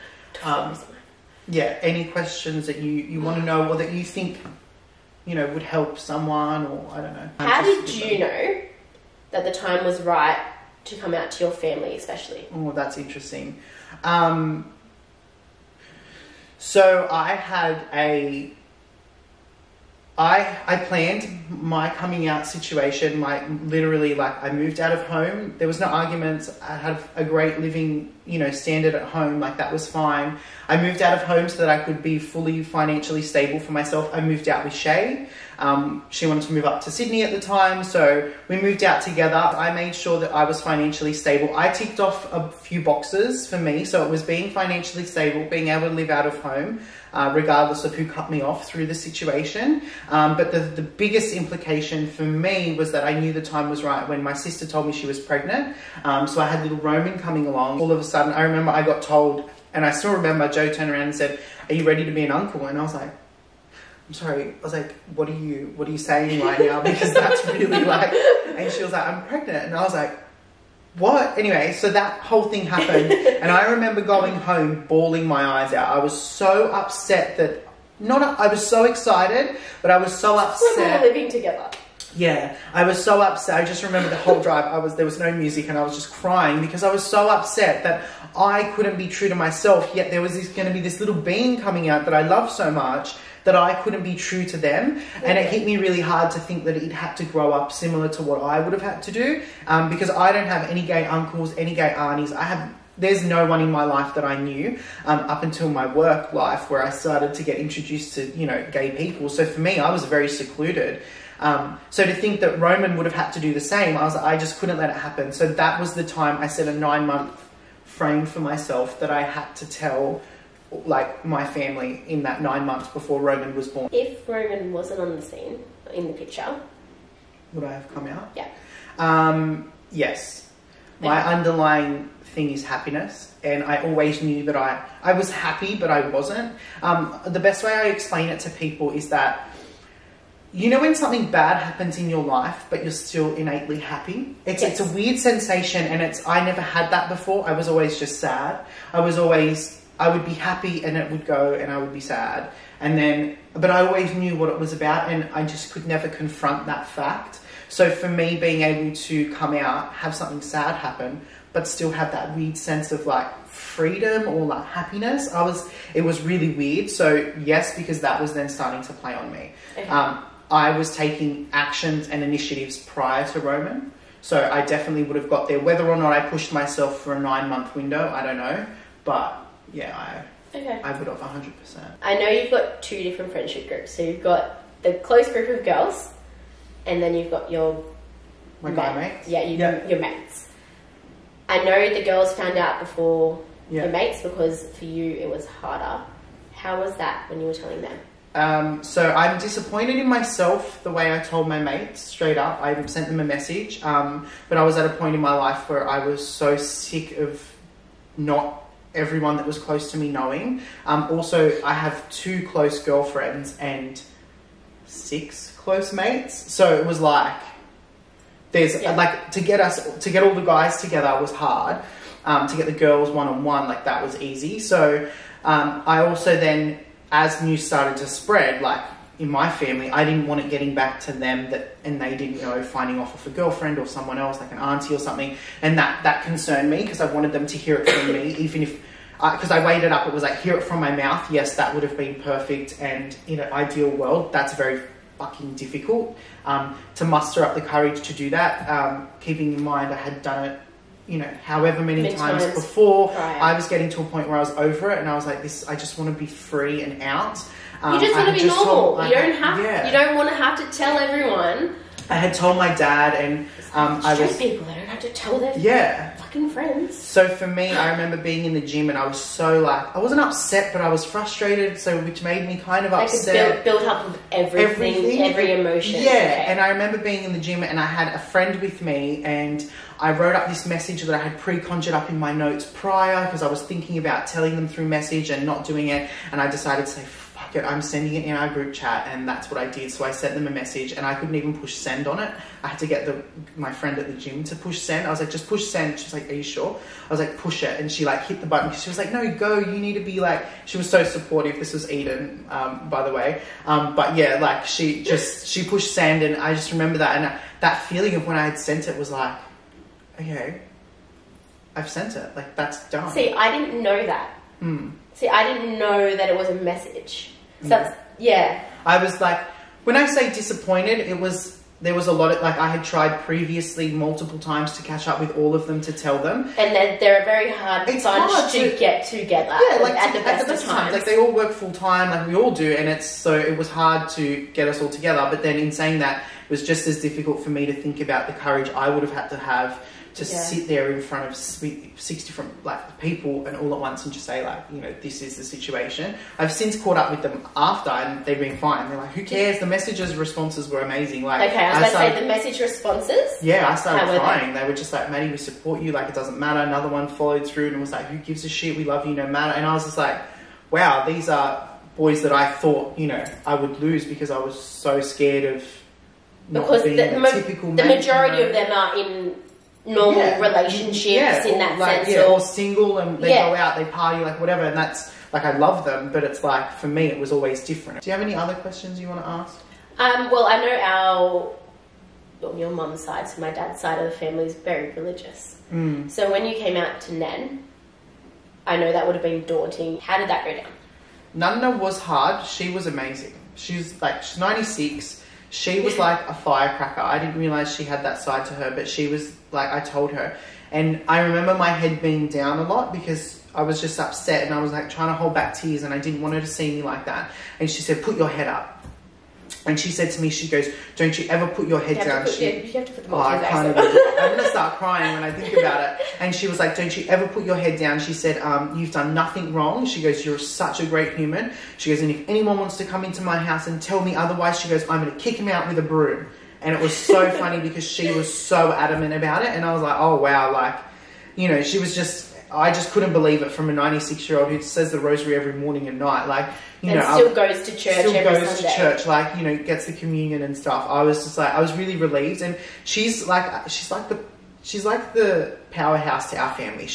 A: Yeah, any questions that you want to know or that you think, you know, would help someone, or I don't know.
C: How did you know that the time was right to come out to your family, especially?
A: Oh, that's interesting. So I had I planned my coming out situation, literally, like, I moved out of home. There was no arguments. I had a great living, you know, standard at home. Like, that was fine. I moved out of home so that I could be fully financially stable for myself. I moved out with Shay. She wanted to move up to Sydney at the time, so we moved out together. I made sure that I was financially stable. I ticked off a few boxes for me, so it was being financially stable, being able to live out of home, regardless of who cut me off through the situation. But the biggest implication for me was that I knew the time was right when my sister told me she was pregnant. So I had little Roman coming along. All of a sudden, I remember I got told, and I still remember Joe turned around and said, "Are you ready to be an uncle?" And I was like, I'm sorry. I was like, what are you saying right now? Because that's really like, and she was like, I'm pregnant. And I was like, what? Anyway, so that whole thing happened. And I remember going home, bawling my eyes out. I was so upset that, I was so excited, but I was so upset.
C: We're all living together.
A: Yeah, I was so upset. I just remember the whole drive. There was no music, and I was just crying because I was so upset that I couldn't be true to myself. Yet there was going to be this little being coming out that I love so much, that I couldn't be true to them. And it hit me really hard to think that it had to grow up similar to what I would have had to do, because I don't have any gay uncles, any gay aunties. There's no one in my life that I knew up until my work life, where I started to get introduced to, you know, gay people. So for me, I was very secluded. So to think that Roman would have had to do the same, I just couldn't let it happen. So that was the time I set a 9-month frame for myself that I had to tell, like, my family in that 9 months before Roman was born.
C: If Roman wasn't on the scene, in the picture,
A: would I have come out?
C: Yeah.
A: Yes. My underlying thing is happiness, and I always knew that I was happy, but I wasn't. The best way I explain it to people is that, you know, when something bad happens in your life, but you're still innately happy? It's a weird sensation, and I never had that before. I was always just sad. I would be happy and it would go, and I would be sad. But I always knew what it was about, and I just could never confront that fact. So for me, being able to come out, have something sad happen, but still have that weird sense of like freedom or like happiness. It was really weird. So yes, because that was then starting to play on me. Okay. I was taking actions and initiatives prior to Roman. So I definitely would have got there. Whether or not I pushed myself for a 9-month window, I don't know. But yeah, I would have 100%.
C: I know you've got 2 different friendship groups. So you've got the close group of girls, and then you've got your
A: guy mates.
C: Yeah, your mates. I know the girls found out before your mates because for you it was harder. How was that when you were telling them?
A: So I'm disappointed in myself the way I told my mates straight up. I sent them a message, but I was at a point in my life where I was so sick of not everyone that was close to me knowing. Also, I have 2 close girlfriends and 6 close mates, so it was like like to get all the guys together was hard. To get the girls one-on-one, like that was easy. So I also then, as news started to spread, like in my family, I didn't want it getting back to them and they didn't know, finding off of a girlfriend or someone else, like an auntie or something. And that concerned me because I wanted them to hear it from me, even if, because I weighed it up, it was like, hear it from my mouth. Yes, that would have been perfect. And in an ideal world, that's very fucking difficult to muster up the courage to do that. Keeping in mind I had done it, however many times before. Right. I was getting to a point where I was over it and I was like, I just want to be free and out.
C: You just want to be normal. You don't want to have to tell everyone.
A: I had told my dad and
C: people, they don't have to tell their fucking friends.
A: So for me, I remember being in the gym and I was so like, I wasn't upset, but I was frustrated, which made me kind of upset.
C: Build up of everything, every emotion.
A: Yeah, okay. And I remember being in the gym and I had a friend with me and I wrote up this message that I had pre-conjured up in my notes prior because I was thinking about telling them through message and not doing it, and I decided to say, fuck it, I'm sending it in our group chat, and that's what I did. So I sent them a message and I couldn't even push send on it. I had to get my friend at the gym to push send. I was like, just push send. She was like, are you sure? I was like, push it. And she like hit the button. She was like, no, go, you need to be like, she was so supportive. This was Eden, by the way. But yeah, like she pushed send, and I just remember that. And that feeling of when I had sent it was like, okay, I've sent it. Like, that's done.
C: See, I didn't know that. See, I didn't know that it was a message. So that's,
A: I was like, when I say disappointed, there was a lot of, like, I had tried previously multiple times to catch up with all of them to tell them.
C: And then they're a very hard bunch to get together. Yeah, like at the best of times.
A: Like, they all work full time, like we all do, and it was hard to get us all together. But then in saying that, it was just as difficult for me to think about the courage I would have had to have to sit there in front of 6 different like people and all at once and just say like, this is the situation. I've since caught up with them after and they've been fine. They're like, who cares? The messages, responses were amazing. Like,
C: okay, I was about to say the message responses.
A: Yeah, I started crying. They were just like, Maddie, we support you. Like, it doesn't matter. Another one followed through and was like, who gives a shit? We love you no matter. And I was just like, wow, these are boys that I thought, I would lose because I was so scared of not being a typical
C: the majority of them are in normal relationships in that sense,
A: or single, and they go out, they party, like whatever, and that's like, I love them, but it's like, for me it was always different. Do you have any other questions you want to ask?
C: Well, I know your mum's side, so my dad's side of the family is very religious. So when you came out to Nen, I know that would have been daunting. How did that go down?
A: Nana was hard. She was amazing. She's 96. She was like a firecracker. I didn't realise she had that side to her, but she was like, I told her. And I remember my head being down a lot because I was just upset and I was like trying to hold back tears and I didn't want her to see me like that. And she said, put your head up. And she said to me, she goes, don't you ever put your head down.
C: You have to put them on.
A: I'm going to start crying when I think about it. And she was like, don't you ever put your head down. She said, you've done nothing wrong. She goes, you're such a great human. She goes, and if anyone wants to come into my house and tell me otherwise, she goes, I'm going to kick him out with a broom. And it was so funny because she was so adamant about it. And I was like, oh, wow. Like, she was just, I just couldn't believe it from a 96-year-old who says the rosary every morning and night. Like,
C: still goes to church every Sunday.
A: Like, gets the communion and stuff. I was just like, I was really relieved. And she's like the powerhouse to our family.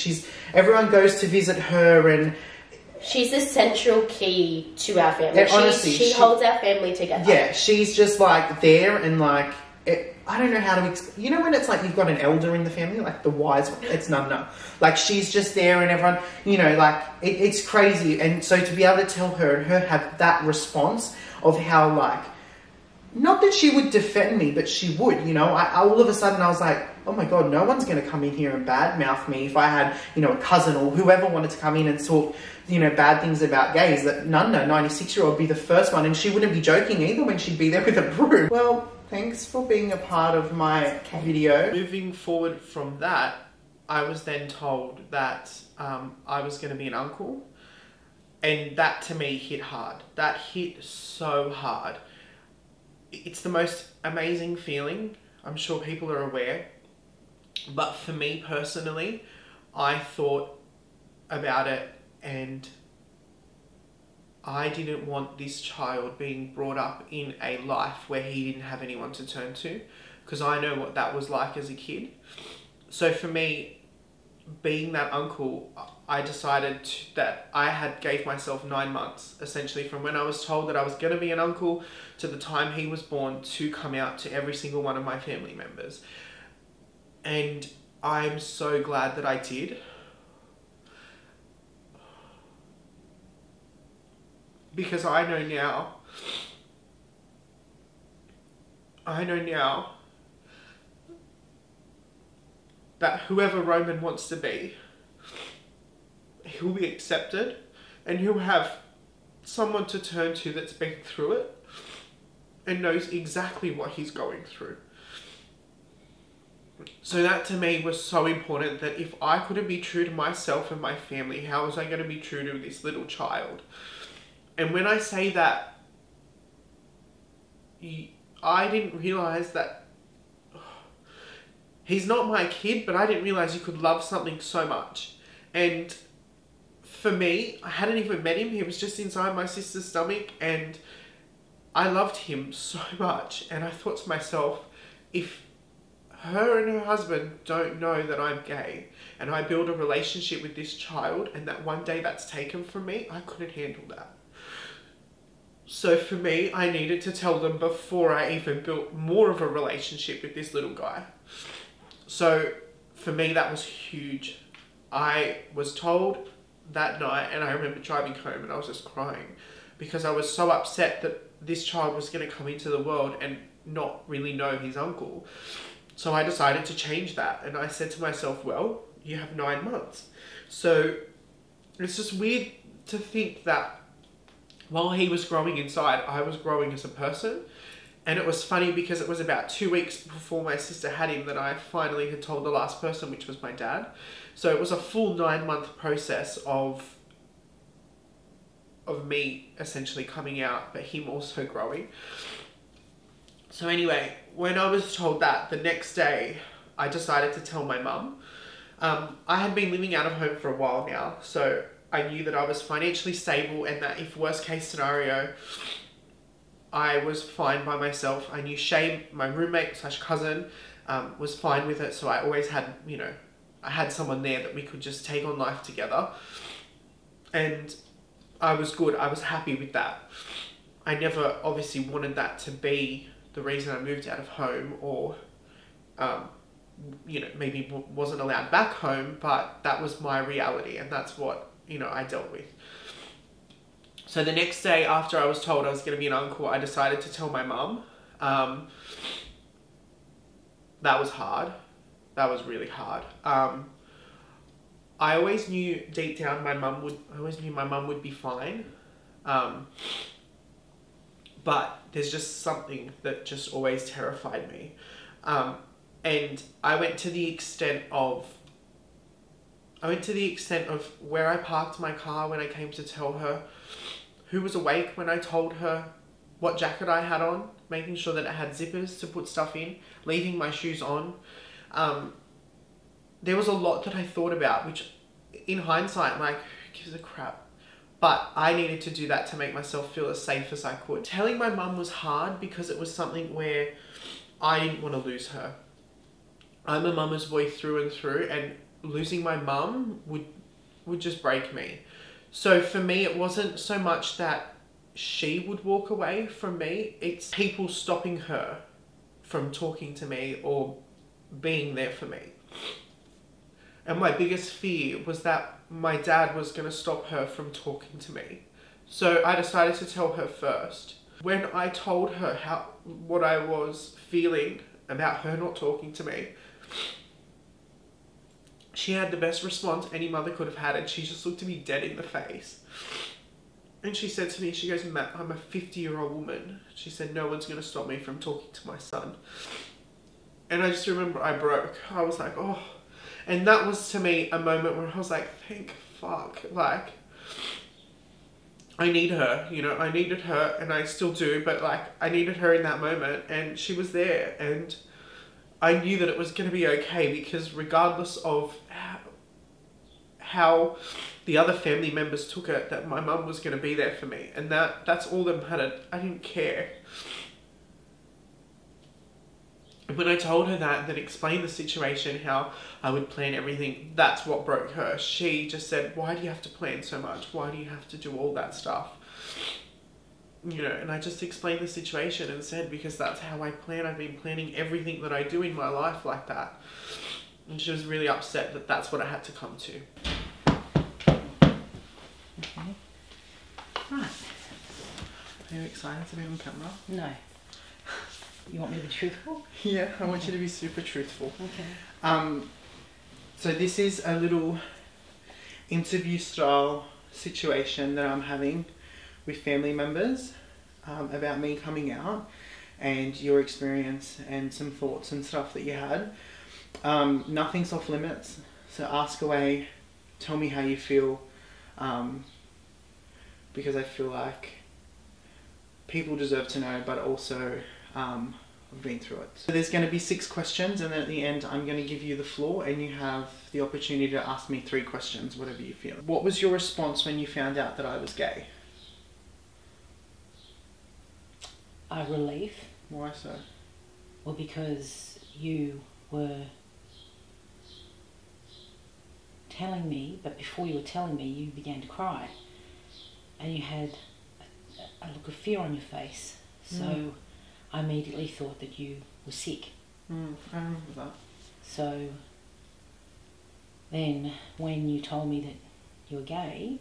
A: Everyone goes to visit her, and
C: she's the central key to our family. Honestly, she holds our family together.
A: Yeah, she's just like there, and like I don't know how to explain. You know when it's like you've got an elder in the family, like the wise one? It's no. Like she's just there and everyone, you know, like it's crazy. And so to be able to tell her and her have that response of how like, not that she would defend me, but she would, you know. I all of a sudden I was like, oh my God, no one's going to come in here and badmouth me if I had, you know, a cousin or whoever wanted to come in and talk, you know, bad things about gays. That Nunda, 96-year-old, would be the first one, and she wouldn't be joking either when she'd be there with a broom. Well, thanks for being a part of my video. Moving forward from that, I was then told that I was going to be an uncle, and that to me hit hard. That hit so hard. It's the most amazing feeling. I'm sure people are aware. But for me personally, I thought about it and I didn't want this child being brought up in a life where he didn't have anyone to turn to, because I know what that was like as a kid. So for me, being that uncle, I decided that I gave myself 9 months, essentially, from when I was told that I was going to be an uncle to the time he was born, to come out to every single one of my family members. And I'm so glad that I did. Because I know now that whoever Roman wants to be, he'll be accepted and he'll have someone to turn to that's been through it and knows exactly what he's going through. So that to me was so important, that if I couldn't be true to myself and my family, how was I going to be true to this little child? And when I say that, I didn't realise that he's not my kid, but I didn't realise you could love something so much. And for me, I hadn't even met him. He was just inside my sister's stomach, and I loved him so much. And I thought to myself, if her and her husband don't know that I'm gay, and I build a relationship with this child, and that one day that's taken from me, I couldn't handle that. So for me, I needed to tell them before I even built more of a relationship with this little guy. So for me, that was huge. I was told that night, and I remember driving home and I was just crying because I was so upset that this child was going to come into the world and not really know his uncle. So I decided to change that, and I said to myself, well, you have 9 months. So it's just weird to think that while he was growing inside, I was growing as a person. And it was funny because it was about 2 weeks before my sister had him that I finally had told the last person, which was my dad. So it was a full 9-month process of me essentially coming out, but him also growing. So anyway, when I was told that, the next day, I decided to tell my mum. I had been living out of home for a while now, so I knew that I was financially stable and that if worst case scenario, I was fine by myself. I knew Shay, my roommate / cousin, was fine with it. So I always had, you know, I had someone there that we could just take on life together. And I was good. I was happy with that. I never obviously wanted that to be the reason I moved out of home, or, you know, maybe wasn't allowed back home, but that was my reality, and that's what, you know, I dealt with. So the next day after I was told I was going to be an uncle, I decided to tell my mum. That was hard. That was really hard. I always knew deep down I always knew my mum would be fine. But there's just something that just always terrified me. And I went to the extent of where I parked my car when I came to tell her, who was awake when I told her what jacket I had on, making sure that it had zippers to put stuff in, leaving my shoes on. There was a lot that I thought about, which in hindsight, I'm like, who gives a crap? But I needed to do that to make myself feel as safe as I could. Telling my mum was hard because it was something where I didn't want to lose her. I'm a mama's boy through and through, and losing my mum would just break me. So for me, it wasn't so much that she would walk away from me. It's people stopping her from talking to me or being there for me. And my biggest fear was that my dad was going to stop her from talking to me. So I decided to tell her first. When I told her what I was feeling about her not talking to me, she had the best response any mother could have had, and she just looked at me dead in the face. And she said to me, she goes, "Matt, I'm a 50-year-old woman." She said, "No one's going to stop me from talking to my son." And I just remember I broke. I was like, oh. And that was to me a moment where I was like, thank fuck. Like, I need her, you know, I needed her, and I still do, but like, I needed her in that moment, and she was there, and I knew that it was going to be okay, because regardless of how the other family members took it, that my mum was going to be there for me, and that's all that mattered. I didn't care. And when I told her that and then explained the situation, how I would plan everything, that's what broke her. She just said, "Why do you have to plan so much? Why do you have to do all that stuff?" You know, and I just explained the situation and said, because that's how I plan. I've been planning everything that I do in my life like that. And she was really upset that that's what I had to come to.
D: Okay. Right.
A: Are you excited to be on camera?
D: No. You want me to be truthful?
A: Yeah, I want you to be super truthful.
D: Okay.
A: So this is a little interview style situation that I'm having with family members about me coming out and your experience and some thoughts and stuff that you had. Nothing's off limits, so ask away, tell me how you feel, because I feel like people deserve to know, but also I've been through it. So there's going to be 6 questions, and then at the end I'm going to give you the floor and you have the opportunity to ask me 3 questions, whatever you feel. What was your response when you found out that I was gay?
D: Relief.
A: Why so?
D: Well, because you were telling me, but before you were telling me, you began to cry. And you had a look of fear on your face. So I immediately thought that you were sick.
A: I remember that.
D: So then when you told me that you were gay,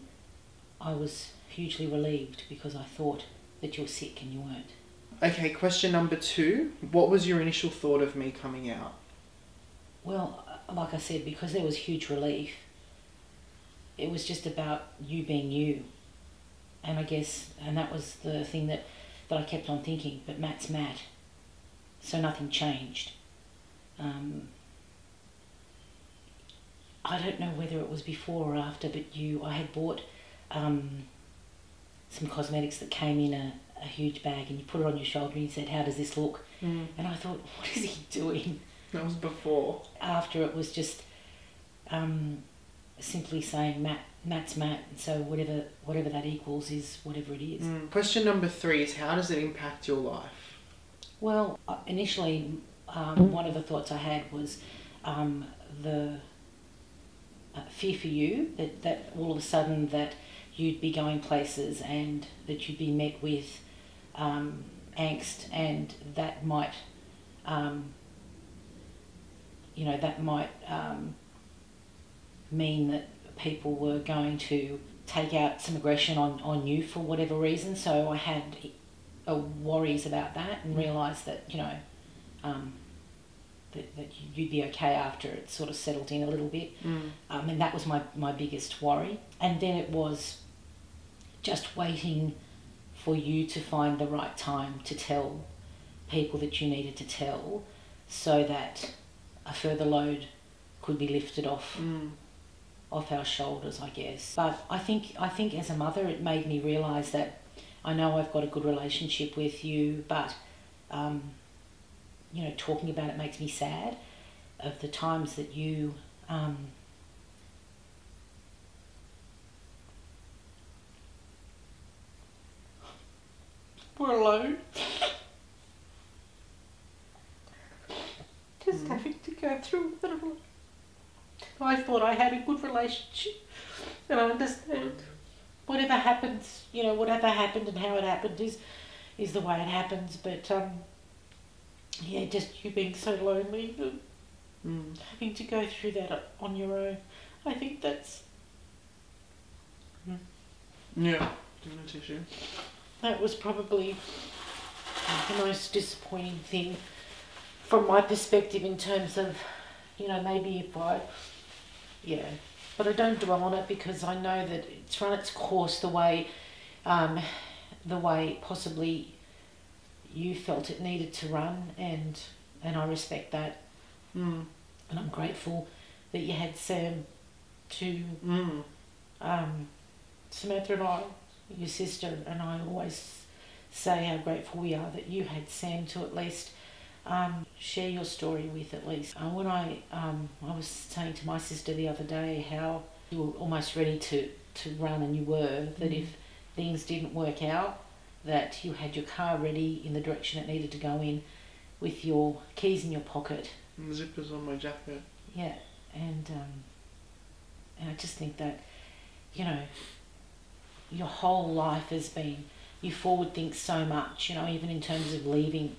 D: I was hugely relieved, because I thought that you were sick and you weren't.
A: Okay, question number 2. What was your initial thought of me coming out?
D: Well, like I said, because there was huge relief, it was just about you being you. And I guess, and that was the thing that I kept on thinking, but Matt's Matt, so nothing changed. I don't know whether it was before or after, but I had bought some cosmetics that came in a huge bag, and you put it on your shoulder and you said, "How does this look?" And I thought, what is he doing?
A: That was before.
D: After, it was just simply saying Matt's Matt, and so whatever that equals is whatever it is.
A: Question number 3 is, how does it impact your life?
D: Well, initially, one of the thoughts I had was the fear for you, that all of a sudden that you'd be going places and that you'd be met with angst, and that might mean that people were going to take out some aggression on you for whatever reason. So I had worries about that, and realised that, you know, that you'd be okay after it sort of settled in a little bit. And that was my biggest worry. And then it was just waiting for you to find the right time to tell people that you needed to tell, so that a further load could be lifted off our shoulders, I guess. But I think as a mother, it made me realise that I know I've got a good relationship with you, but you know, talking about it makes me sad, of the times that you were alone. Just having to go through with it all. I thought I had a good relationship, and I understand whatever happens, you know, whatever happened and how it happened is the way it happens. But yeah, just you being so lonely, having to go through that on your own. I think that's...
A: Yeah. Do you want a tissue?
D: That was probably the most disappointing thing from my perspective in terms of, you know, maybe if I... Yeah. But I don't dwell on it because I know that it's run its course the way possibly you felt it needed to run, and I respect that. And I'm grateful that you had Sam to Samantha and I, your sister and I always say how grateful we are that you had Sam to at least share your story with at least. When I was saying to my sister the other day how you were almost ready to run, and you were, that if things didn't work out, that you had your car ready in the direction it needed to go in with your keys in your pocket.
A: And the zippers on my jacket.
D: Yeah, and I just think that, you know, your whole life has been, you forward think so much, you know, even in terms of leaving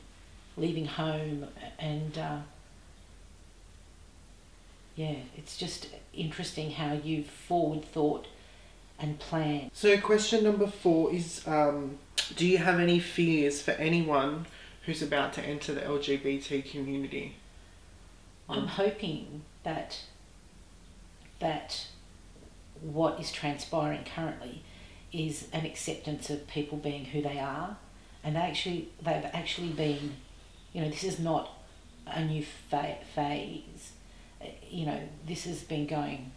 D: home, and yeah, it's just interesting how you've forward thought and planned.
A: So question number 4 is, do you have any fears for anyone who's about to enter the LGBT community?
D: I'm hoping that what is transpiring currently is an acceptance of people being who they are, and they've actually been, you know, this is not a new phase. You know, this has been going,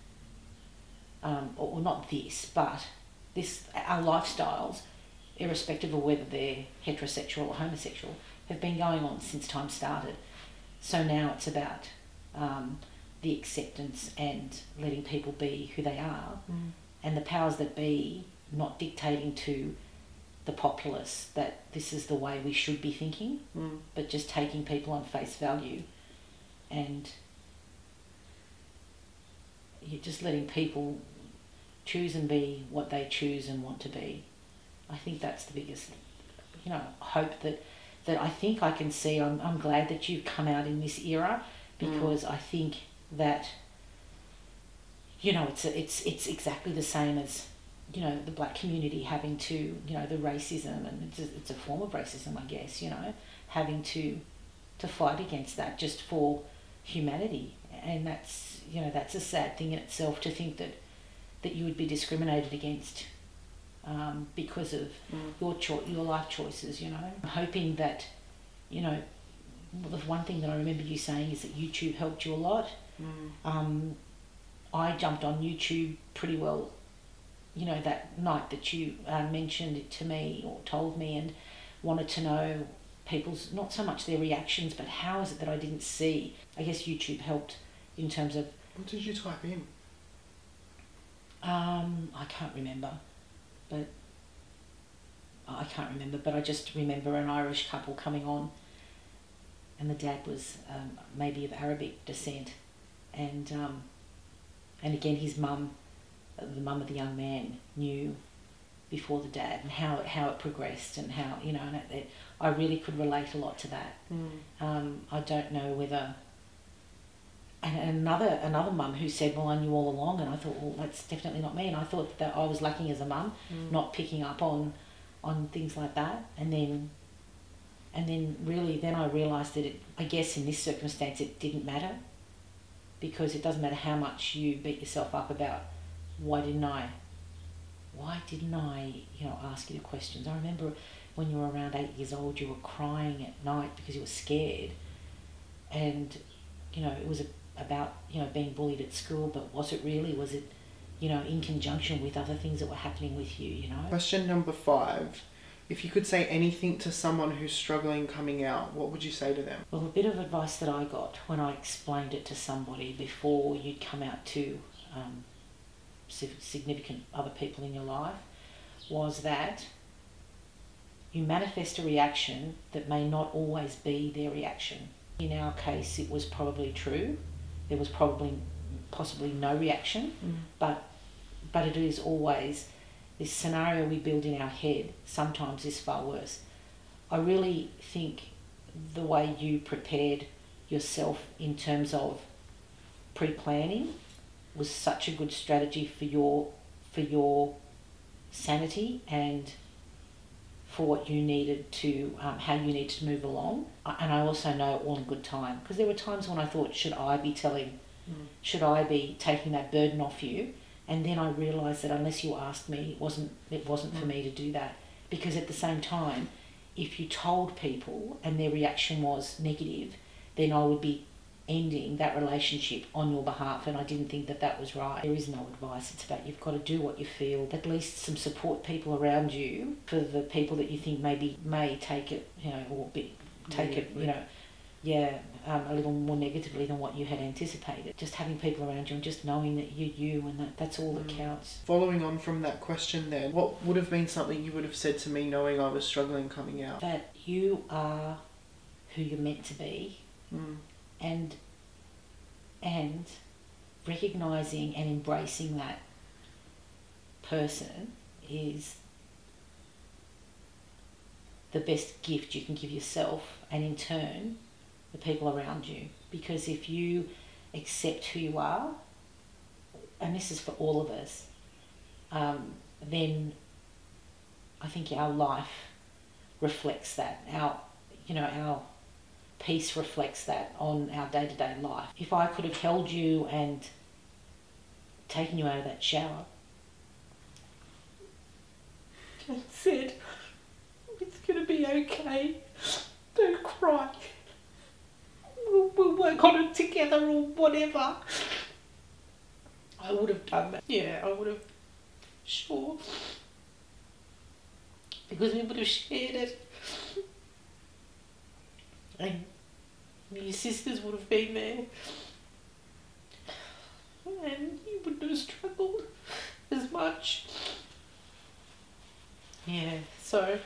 D: or not this, but this, our lifestyles, irrespective of whether they're heterosexual or homosexual, have been going on since time started. So now it's about the acceptance and letting people be who they are, and the powers that be not dictating to the populace that this is the way we should be thinking, but just taking people on face value, and you're just letting people choose and be what they choose and want to be. I think that's the biggest, you know, hope that I think I can see. I'm glad that you've come out in this era, because I think that, you know, it's exactly the same as, you know, the black community having to, you know, the racism, and it's a form of racism, I guess, you know, having to fight against that just for humanity. And that's, you know, that's a sad thing in itself, to think that you would be discriminated against because of your life choices, you know. I'm hoping that, you know, the one thing that I remember you saying is that YouTube helped you a lot. I jumped on YouTube pretty well, you know, that night that you mentioned it to me or told me, and wanted to know people's, not so much their reactions, but how is it that I didn't see. I guess YouTube helped in terms of...
A: What did you type in?
D: I can't remember, but I just remember an Irish couple coming on, and the dad was maybe of Arabic descent, and again his mum, the mum of the young man, knew before the dad, and how it progressed, and how, you know, and I really could relate a lot to that. I don't know whether... And another mum who said, well, I knew all along, and I thought, well, that's definitely not me, and I thought that I was lacking as a mum, not picking up on things like that, and then really then I realised that I guess in this circumstance it didn't matter, because it doesn't matter how much you beat yourself up about why didn't I, you know, ask you the questions. I remember when you were around 8 years old, you were crying at night because you were scared, and, you know, it was about, you know, being bullied at school, but was it really? Was it, you know, in conjunction with other things that were happening with you, you know?
A: Question number 5. If you could say anything to someone who's struggling coming out, what would you say to them?
D: Well, a bit of advice that I got when I explained it to somebody before you'd come out to significant other people in your life was that you manifest a reaction that may not always be their reaction. In our case, it was probably true. There was possibly no reaction, but it is always this scenario we build in our head sometimes is far worse. I really think the way you prepared yourself in terms of pre-planning was such a good strategy for your sanity and for what you needed to, how you need to move along. And I also know all in good time, because there were times when I thought, should I be taking that burden off you? And then I realised that unless you asked me, it wasn't for me to do that. Because at the same time, if you told people and their reaction was negative, then I would be ending that relationship on your behalf, and I didn't think that was right. There is no advice. It's about, you've got to do what you feel. At least some support people around you for the people that you think may take it, a little more negatively than what you had anticipated. Just having people around you and just knowing that you're you, and that's all that counts.
A: Following on from that question then, what would have been something you would have said to me knowing I was struggling coming out?
D: That you are who you're meant to be. And recognising and embracing that person is the best gift you can give yourself, and in turn the people around you. Because if you accept who you are, and this is for all of us, then I think our life reflects that. Our peace reflects that on our day-to-day life. If I could have held you and taken you out of that shower and said, it's going to be okay, don't cry, we'll work on it together or whatever, I would have done that. Yeah, I would have, sure. Because we would have shared it. And your sisters would have been there, and you wouldn't have struggled as much. Yeah, so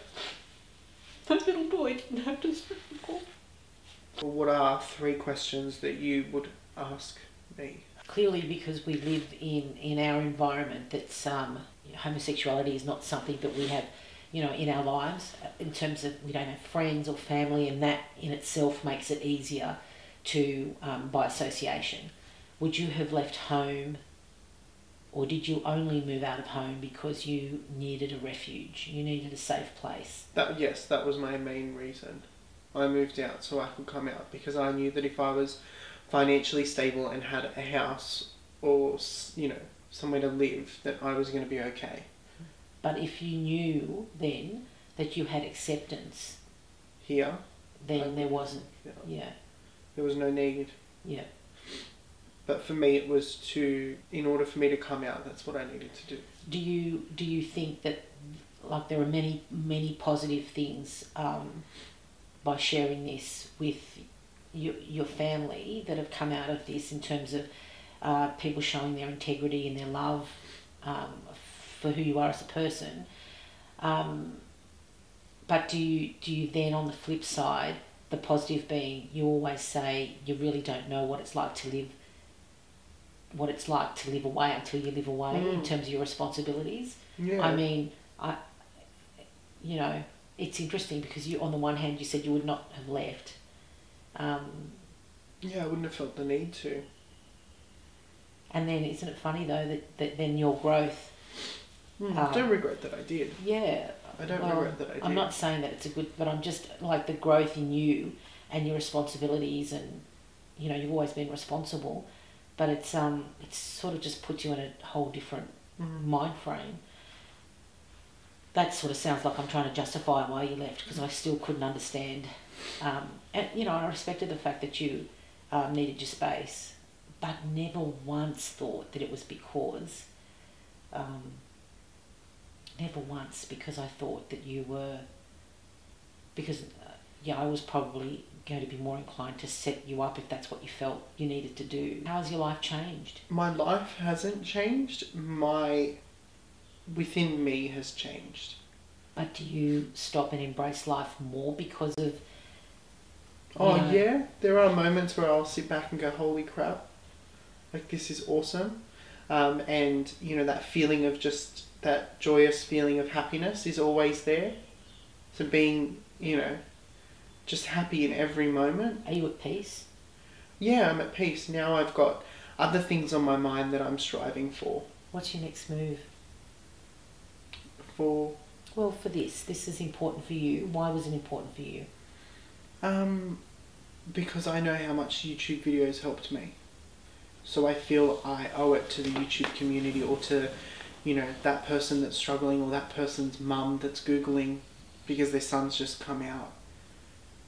D: that little boy didn't have to struggle.
A: What are 3 questions that you would ask me?
D: Clearly, because we live in our environment, that's homosexuality is not something that we have, in our lives, in terms of we don't have friends or family, and that in itself makes it easier to, by association. Would you have left home, or did you only move out of home because you needed a refuge, you needed a safe place?
A: Yes, that was my main reason. I moved out so I could come out, because I knew that if I was financially stable and had a house or, somewhere to live, that I was going to be okay.
D: But if you knew then that you had acceptance
A: here,
D: then there wasn't. Yeah.
A: There was no need.
D: Yeah.
A: But for me, it was in order for me to come out, that's what I needed to do.
D: Do you think that, like, there are many positive things by sharing this with your family that have come out of this, in terms of people showing their integrity and their love for who you are as a person, but do you then, on the flip side, the positive being, you always say you really don't know what it's like to live away until you live away, in terms of your responsibilities.
A: Yeah.
D: I mean, it's interesting because you, on the one hand, you said you would not have left.
A: I wouldn't have felt the need to.
D: And then, isn't it funny though that then your growth.
A: I don't regret that I did.
D: Yeah.
A: I don't regret that I did.
D: I'm not saying that it's a good, but I'm just like the growth in you and your responsibilities, and you've always been responsible, but it's sort of just puts you in a whole different mind frame. That sort of sounds like I'm trying to justify why you left, because I still couldn't understand. And I respected the fact that you needed your space, but never once thought that it was because. Never once, because I thought that you were, because I was probably going to be more inclined to set you up if that's what you felt you needed to do. How has your life changed? My
A: life hasn't changed. Within me has changed.
D: But do you stop and embrace life more because of...
A: Yeah. There are moments where I'll sit back and go, holy crap, like, this is awesome. And, that feeling of just... that joyous feeling of happiness is always there. So being, just happy in every moment.
D: Are you at peace?
A: Yeah, I'm at peace. Now I've got other things on my mind that I'm striving for.
D: What's your next move?
A: For
D: this is important for you. Why was it important for you?
A: Because I know how much YouTube videos helped me. So I feel I owe it to the YouTube community, or to, you know, that person that's struggling, or that person's mum that's Googling because their son's just come out.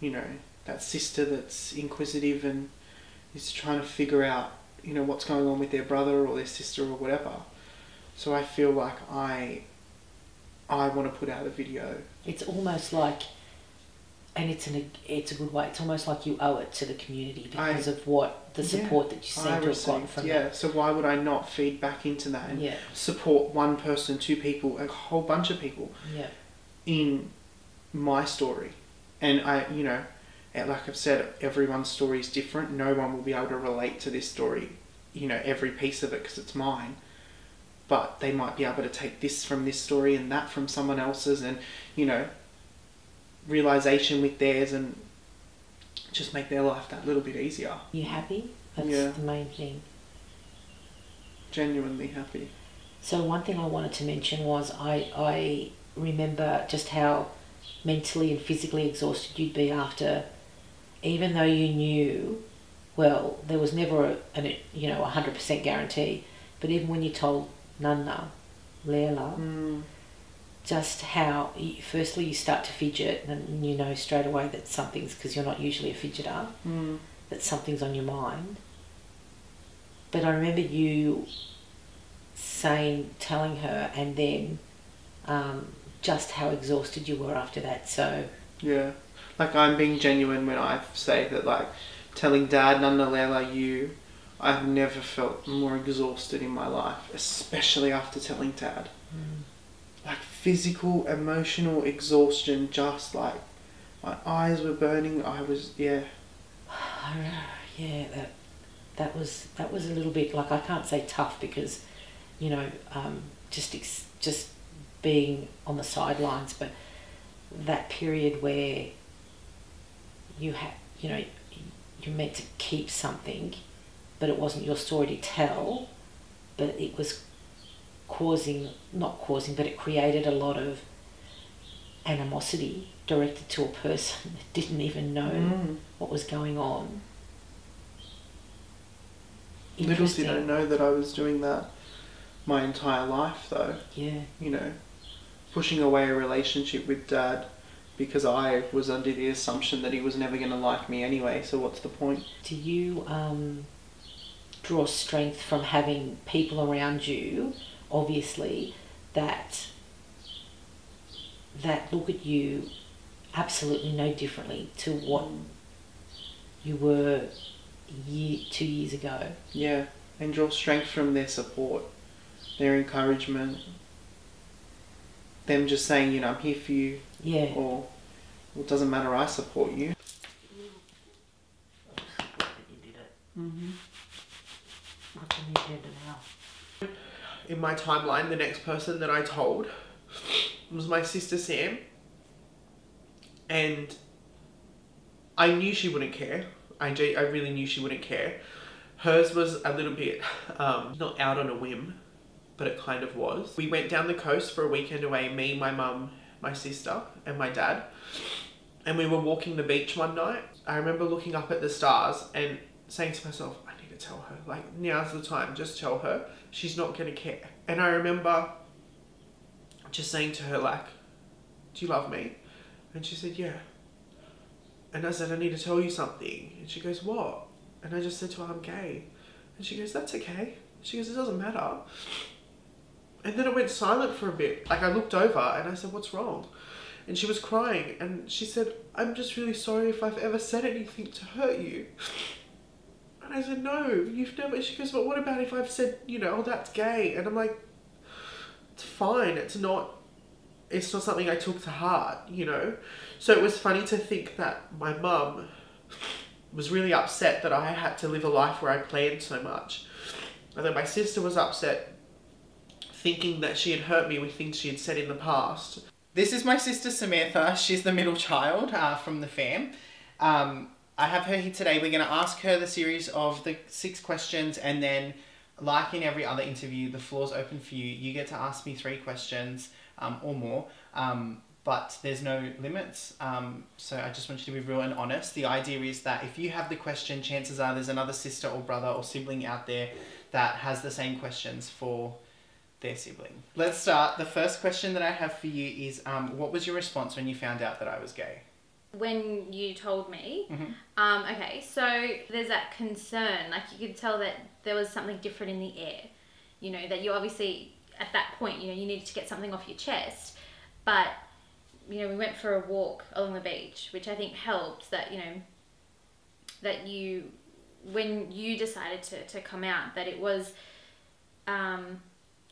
A: You know, that sister that's inquisitive and is trying to figure out, you know, what's going on with their brother or their sister or whatever. So I feel like I want to put out a video.
D: It's almost like, and it's a good way, it's almost like you owe it to the community because of what the support that you seem to have gotten from it.
A: So why would I not feed back into that and support one person, two people, a whole bunch of people in my story? And you know, like I've said, everyone's story is different. No one will be able to relate to this story, you know, every piece of it, because it's mine. But they might be able to take this from this story and that from someone else's, and, you know, realization with theirs, and just make their life that little bit easier.
D: You happy? That's the main thing.
A: Genuinely happy.
D: So one thing I wanted to mention was I remember just how mentally and physically exhausted you'd be after, even though you knew, well, there was never a 100% guarantee, but even when you told Nana, Leah, just how, firstly you start to fidget, and you know straight away that something's, because you're not usually a fidgeter, that something's on your mind. But I remember you telling her, and then just how exhausted you were after that. So
A: yeah, like I'm being genuine when I say that, like telling Dad, Nana, Leila, I've never felt more exhausted in my life, especially after telling Dad. Like physical, emotional exhaustion, just like my eyes were burning. I was, that was a little bit, like, I can't say tough because, you know, just being on the sidelines, but that period where you had, you know, you're meant to keep something, but it wasn't your story to tell, but it was but it created a lot of animosity directed to a person that didn't even know what was going on. Little did I know that I was doing that my entire life, though.
D: Yeah.
A: You know, pushing away a relationship with Dad because I was under the assumption that he was never going to like me anyway, so what's the point?
D: Do you draw strength from having people around you, obviously, that look at you absolutely no differently to what you were 2 years ago?
A: Yeah, and draw strength from their support, their encouragement, them just saying, you know, I'm here for you.
D: Yeah.
A: Or, well, it doesn't matter, I support you.
D: You did it. What's on the agenda now?
A: In my timeline, the next person that I told was my sister Sam, and I knew she wouldn't care. I really knew she wouldn't care. Hers was a little bit not out on a whim, but it kind of was. We went down the coast for a weekend away, me, my mum, my sister and my dad, and we were walking the beach one night. I remember looking up at the stars and saying to myself, I need to tell her, like, now's the time, just tell her, she's not gonna care. And I remember just saying to her, like, do you love me? And she said, yeah. And I said, I need to tell you something. And she goes, what? And I just said to her, I'm gay. And she goes, that's okay. She goes, it doesn't matter. And then it went silent for a bit. Like, I looked over and I said, what's wrong? And she was crying, and she said, I'm just really sorry if I've ever said anything to hurt you. And I said, no, you've never. She goes, but what about if I've said, you know, oh, that's gay? And I'm like, it's fine. It's not something I took to heart, you know? So it was funny to think that my mum was really upset that I had to live a life where I planned so much. And then my sister was upset, thinking that she had hurt me with things she had said in the past. This is my sister Samantha. She's the middle child from the fam. I have her here today. We're going to ask her the series of the 6 questions, and then, like in every other interview, the floor's open for you. You get to ask me 3 questions or more, but there's no limits. So I just want you to be real and honest. The idea is that if you have the question, chances are there's another sister or brother or sibling out there that has the same questions for their sibling. Let's start. The first question that I have for you is, what was your response when you found out that I was gay?
E: When you told me, okay, so there's that concern, like you could tell that there was something different in the air, you know, that you obviously, at that point, you know, you needed to get something off your chest, but, you know, we went for a walk along the beach, which I think helped that, you know, that you, when you decided to come out, that it was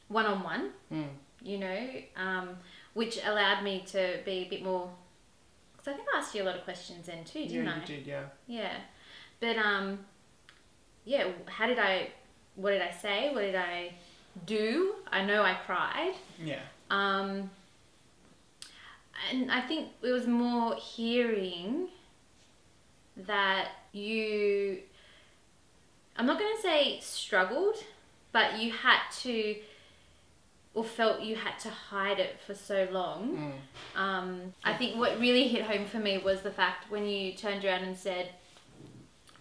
E: one-on-one, you know, which allowed me to be a bit more. I think I asked you a lot of questions then too, didn't I?
A: You did, yeah.
E: Yeah. But, yeah, what did I say? What did I do? I know I cried.
A: Yeah.
E: And I think it was more hearing that you, I'm not going to say struggled, but you had to, or felt you had to hide it for so long. I think what really hit home for me was the fact when you turned around and said,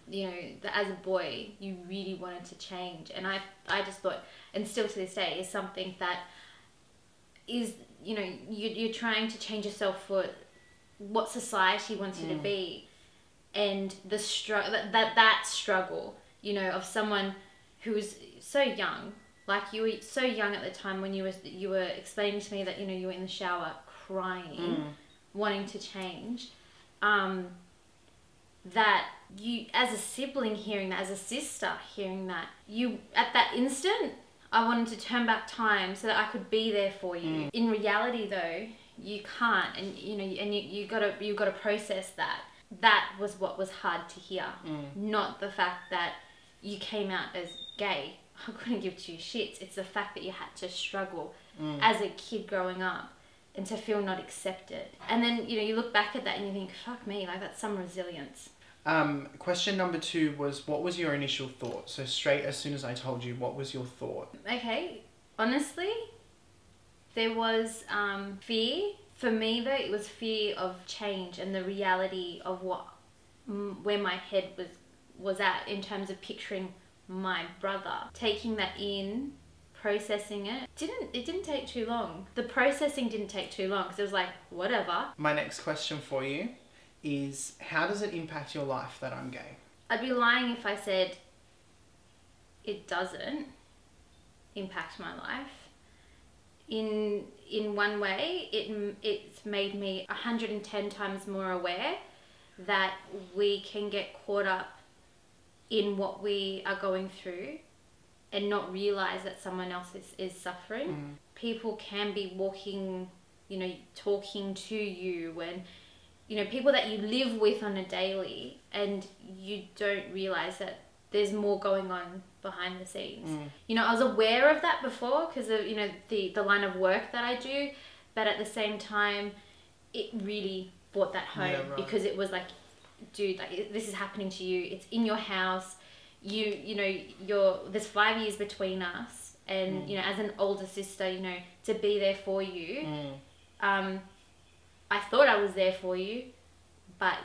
E: you know, that as a boy, you really wanted to change. And I just thought, and still to this day, is something that is, you know, you're trying to change yourself for what society wants you to be. And the that struggle, you know, of someone who was so young. Like, you were so young at the time when you were explaining to me that, you know, you were in the shower crying, wanting to change. That you, as a sibling hearing that, as a sister hearing that, you, at that instant, I wanted to turn back time so that I could be there for you. In reality, though, you can't, and you know, and you gotta process that. That was what was hard to hear, not the fact that you came out as gay. I couldn't give 2 shits. It's the fact that you had to struggle as a kid growing up and to feel not accepted. And then, you know, you look back at that and you think, fuck me, like, that's some resilience.
A: Question number 2 was, what was your initial thought? So straight as soon as I told you, what was your thought?
E: Okay, honestly, there was fear. For me, though, it was fear of change and the reality of what, where my head was at in terms of picturing my brother. Taking that in, processing it, it didn't take too long. The processing didn't take too long because it was like, whatever.
A: My next question for you is, how does it impact your life that I'm gay?
E: I'd be lying if I said it doesn't impact my life. In one way, it's made me 110 times more aware that we can get caught up in what we are going through and not realize that someone else is suffering. People can be walking, you know, talking to you, and, you know, people that you live with on a daily, and you don't realize that there's more going on behind the scenes. You know, I was aware of that before because of, you know, the line of work that I do, but at the same time, it really brought that home because it was like, dude, like, this is happening to you. It's in your house. You know, there's 5 years between us, and you know, as an older sister, you know, to be there for you. I thought I was there for you, but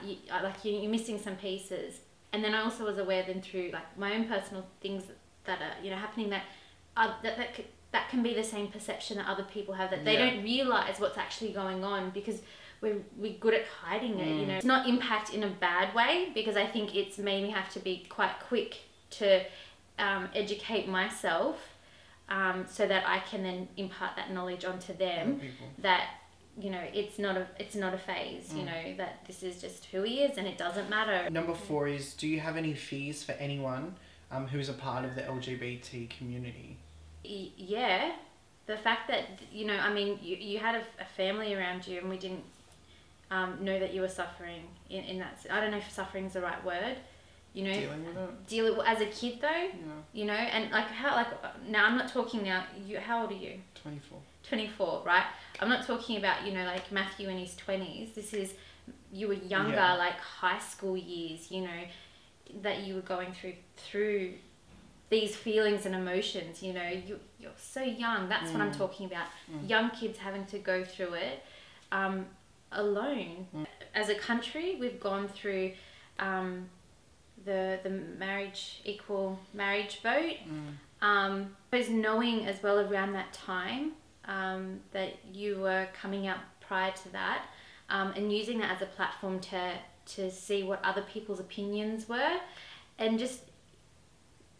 E: you're missing some pieces. And then I also was aware then through like my own personal things that are, you know, happening that that can be the same perception that other people have, that they don't realize what's actually going on because we're good at hiding it, you know. It's not impact in a bad way, because I think it's made me have to be quite quick to educate myself so that I can then impart that knowledge onto them, that, you know, it's not a phase, you know, that this is just who he is and it doesn't matter.
A: Number 4 is, do you have any fears for anyone who is a part of the LGBT community?
E: Yeah. The fact that, you know, I mean, you had a family around you, and we didn't know that you were suffering in that. I don't know if suffering is the right word. You know, deal with it as a kid though. Yeah. You know, and now I'm not talking now. How old are you?
A: 24.
E: 24, right? I'm not talking about, you know, like Matthew in his 20s. This is, you were younger, like high school years, you know, that you were going through these feelings and emotions, you know. You're so young. That's what I'm talking about. Young kids having to go through it alone. As a country, we've gone through the equal marriage vote. But knowing as well around that time that you were coming out prior to that, and using that as a platform to see what other people's opinions were, and just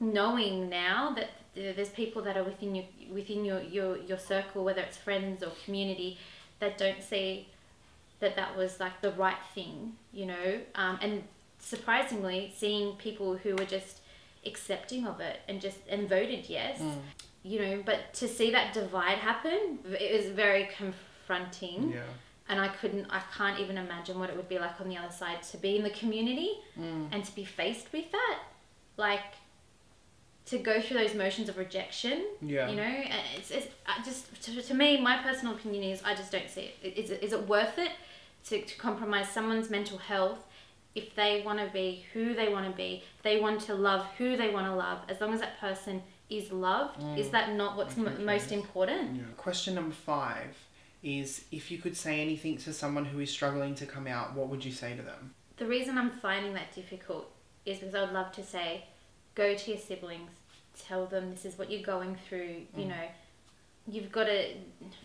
E: knowing now that there's people that are within your circle, whether it's friends or community, that don't see that was like the right thing, you know, and surprisingly seeing people who were just accepting of it and voted yes, you know. But to see that divide happen, it was very confronting. And I can't even imagine what it would be like on the other side, to be in the community and to be faced with that, like to go through those motions of rejection. You know, and it's just to me, my personal opinion is I just don't see it. Is it worth it to compromise someone's mental health if they want to be who they want to be, if they want to love who they want to love, as long as that person is loved? Is that not what's most important?
A: Question number 5 is, if you could say anything to someone who is struggling to come out, what would you say to them?
E: The reason I'm finding that difficult is because I would love to say, go to your siblings, tell them this is what you're going through, you know. You've got to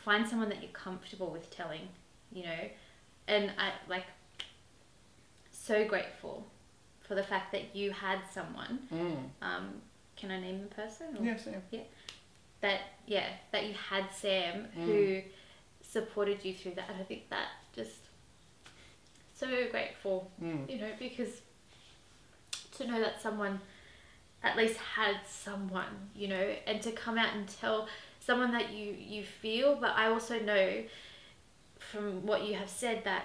E: find someone that you're comfortable with telling, you know. And I so grateful for the fact that you had someone. Can I name the person? Or?
A: Yeah, Sam.
E: That you had Sam who supported you through that. And I think that just so grateful, you know, because to know that someone at least had someone, you know, and to come out and tell someone that you feel. But I also know from what you have said that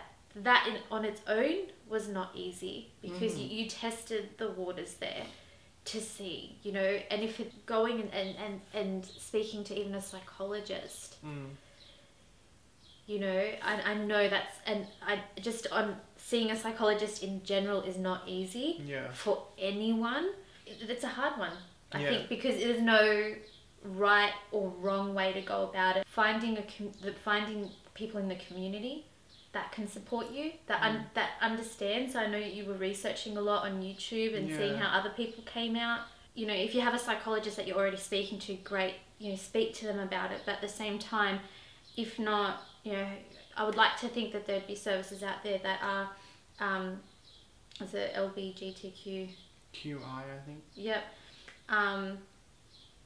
E: on its own was not easy, because you tested the waters there to see, you know. And if it's going and speaking to even a psychologist, you know, I know that's, and I just on seeing a psychologist in general is not easy for anyone. It's a hard one, I think, because there's no right or wrong way to go about it. Finding people in the community that can support you, that understand. So I know you were researching a lot on YouTube and seeing how other people came out. You know, if you have a psychologist that you're already speaking to, great, you know, speak to them about it. But at the same time, if not, you know, I would like to think that there'd be services out there that are, is it LGBTQ?
A: QI, I think.
E: Yep.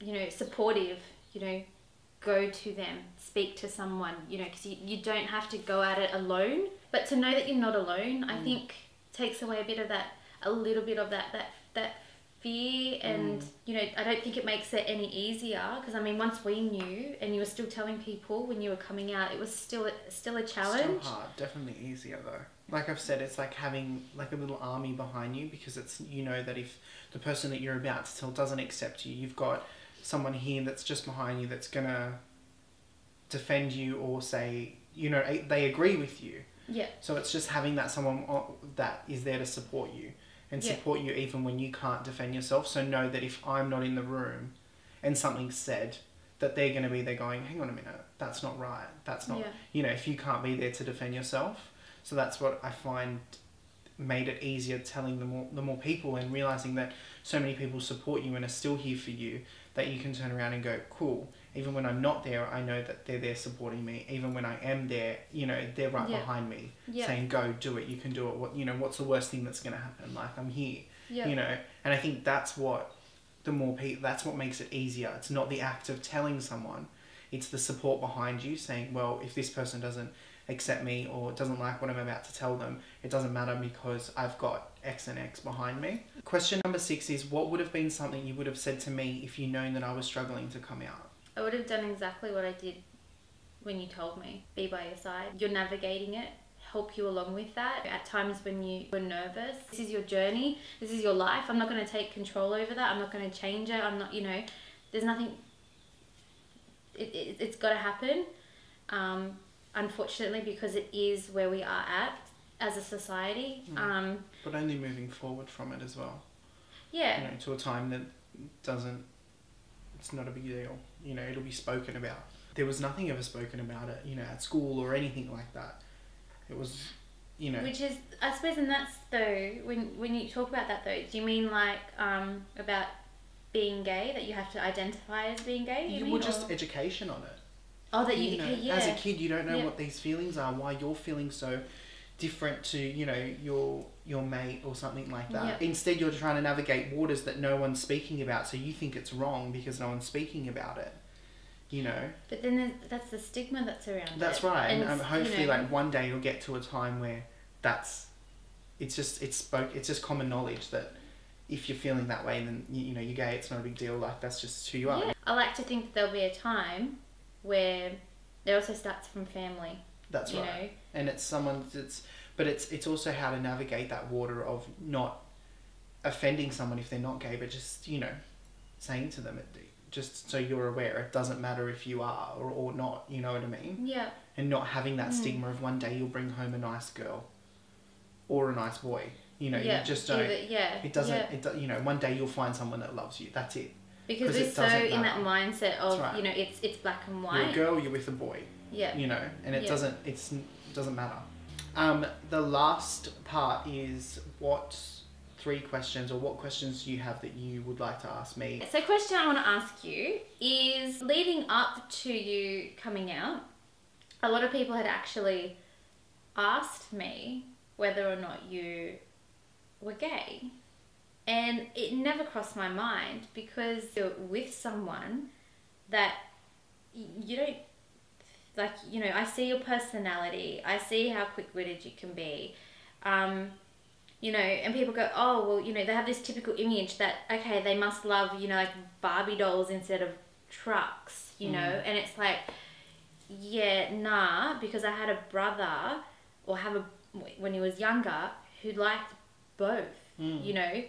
E: You know, supportive, you know, go to them, speak to someone, you know, because you don't have to go at it alone. But to know that you're not alone, I think takes away a little bit of that fear. And, you know, I don't think it makes it any easier, because I mean, once we knew and you were still telling people when you were coming out, it was still a challenge.
A: Still hard, definitely easier though. Like I've said, it's like having like a little army behind you, because it's, you know, that if the person that you're about to tell doesn't accept you, you've got someone here that's just behind you that's gonna defend you or say, you know, they agree with you. So it's just having that someone that is there to support you and support you even when you can't defend yourself. So know that if I'm not in the room and something's said, that they're going to be there going, hang on a minute, that's not right. That's not, you know, if you can't be there to defend yourself. So that's what I find made it easier, telling the more people, and realizing that so many people support you and are still here for you, that you can turn around and go, cool, even when I'm not there, I know that they're there supporting me. Even when I am there, you know, they're right behind me, saying, go, do it, you can do it. What, you know, what's the worst thing that's going to happen? Like, I'm here, you know. And I think that's what that's what makes it easier. It's not the act of telling someone, it's the support behind you saying, well, if this person doesn't accept me or doesn't like what I'm about to tell them, it doesn't matter because I've got X and X behind me. Question number 6 is, what would have been something you would have said to me if you known that I was struggling to come out?
E: I would have done exactly what I did when you told me. Be by your side. You're navigating it. Help you along with that. At times when you were nervous, this is your journey. This is your life. I'm not going to take control over that. I'm not going to change it. I'm not, you know, there's nothing it's got to happen. Unfortunately, because it is where we are at as a society.
A: But only moving forward from it as well.
E: Yeah.
A: You know, to a time that doesn't, it's not a big deal. You know, it'll be spoken about. There was nothing ever spoken about it, you know, at school or anything like that. It was, you know.
E: Which is, I suppose, and that's though, when you talk about that though, do you mean like about being gay, that you have to identify as being gay?
A: Well, just education on it.
E: Oh, that
A: you know, as a kid, you don't know what these feelings are, why you're feeling so different to, you know, your mate or something like that.
E: Yep.
A: Instead, you're trying to navigate waters that no one's speaking about, so you think it's wrong because no one's speaking about it. You know. But
E: then that's the stigma that's around it.
A: That's right, and hopefully, like one day you'll get to a time where it's just common knowledge that if you're feeling that way, then you know you're gay. It's not a big deal. Like that's just who you are.
E: Yeah. I like to think that there'll be a time where it also starts from family.
A: That's right. Know? And it's but it's also how to navigate that water of not offending someone if they're not gay, but just, you know, saying to them, just so you're aware, it doesn't matter if you are or not, you know what I mean?
E: Yeah.
A: And not having that stigma of one day you'll bring home a nice girl or a nice boy. You know, you just don't. It doesn't. You know, one day you'll find someone that loves you. That's it.
E: Because we're so in that mindset of, right. You know, it's black and white.
A: You're a girl, you're with a boy.
E: Yeah.
A: You know, and it doesn't matter. The last part is what questions do you have that you would like to ask me?
E: So question I want to ask you is, leading up to you coming out, a lot of people had actually asked me whether or not you were gay. And it never crossed my mind, because you're with someone that you don't, like, you know, I see your personality, I see how quick-witted you can be, you know, and people go, oh, well, you know, they have this typical image that, okay, they must love, you know, like Barbie dolls instead of trucks, you know, and it's like, yeah, nah, because I had a brother, or when he was younger, who liked both, you know.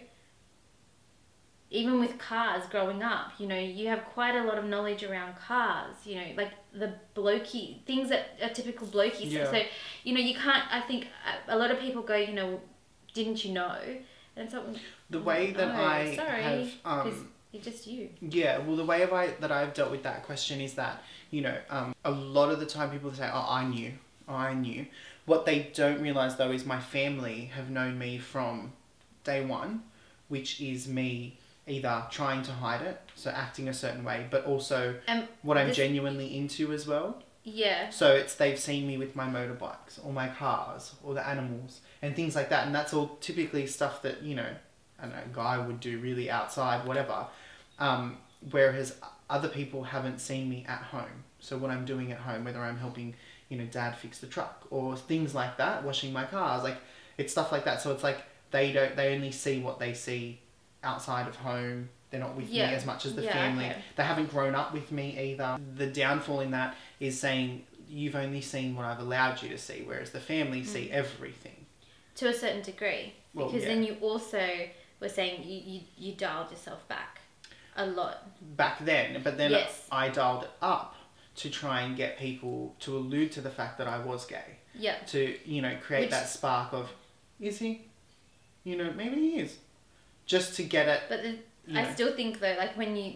E: Even with cars growing up, you know, you have quite a lot of knowledge around cars, you know, like the blokey, things that are typical blokey.
A: Yeah.
E: So, you know, you can't, I think a lot of people go, you know, didn't you know? And so,
A: the way that have,
E: you're just you.
A: Yeah, well, the way that I've dealt with that question is that, you know, a lot of the time people say, oh, I knew. What they don't realise, though, is my family have known me from day one, which is me either trying to hide it, so acting a certain way, but also what I'm genuinely into as well.
E: Yeah.
A: So they've seen me with my motorbikes or my cars or the animals and things like that, and that's all typically stuff that, you know, I don't know, a guy would do really outside, whatever. Whereas other people haven't seen me at home. So what I'm doing at home, whether I'm helping, you know, dad fix the truck or things like that, washing my cars, like it's stuff like that. So it's like they only see what they see outside of home. They're not with me as much as the family. Okay. They haven't grown up with me either. The downfall in that is saying you've only seen what I've allowed you to see, whereas the family see everything.
E: To a certain degree. Because then you also were saying you dialed yourself back a lot.
A: Back then, but then I dialed it up to try and get people to allude to the fact that I was gay.
E: Yeah.
A: To, you know, create that spark of, is he? You know, maybe he is. Just to get it.
E: But I still think, though, like when you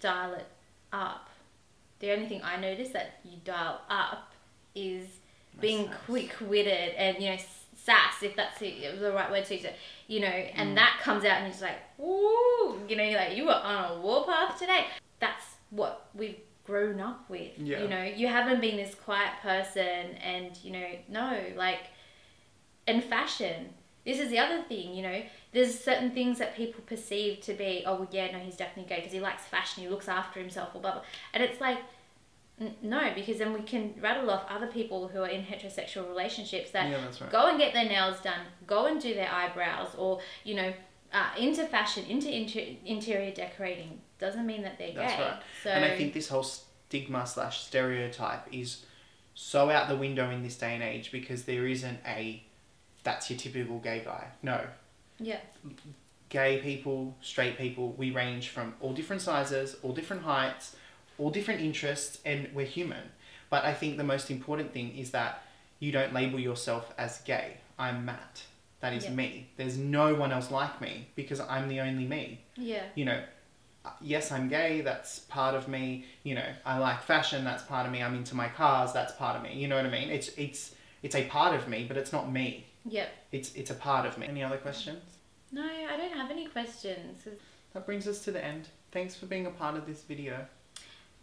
E: dial it up, the only thing I notice that you dial up is being quick-witted and, you know, sass, if that's the right word to use, you know, and that comes out and you're just like, woo, you know, you're like, you were on a warpath today. That's what we've grown up with. You know, you haven't been this quiet person, and, you know, no, like, and fashion. This is the other thing, you know, there's certain things that people perceive to be, oh, well, yeah, no, he's definitely gay because he likes fashion, he looks after himself, or blah, blah. And it's like, no, because then we can rattle off other people who are in heterosexual relationships that go and get their nails done, go and do their eyebrows, or, you know, into fashion, into interior decorating. Doesn't mean that they're
A: That's
E: gay.
A: Right.
E: So,
A: and I think this whole stigma/stereotype is so out the window in this day and age, because there isn't that's your typical gay guy. No.
E: Yeah.
A: Gay people, straight people, we range from all different sizes, all different heights, all different interests, and we're human. But I think the most important thing is that you don't label yourself as gay. I'm Matt. That is me. There's no one else like me because I'm the only me.
E: Yeah.
A: You know, yes, I'm gay. That's part of me. You know, I like fashion. That's part of me. I'm into my cars. That's part of me. You know what I mean? It's a part of me, but it's not me.
E: Yep.
A: It's a part of me. Any other questions?
E: No, I don't have any questions.
A: That brings us to the end. Thanks for being a part of this video.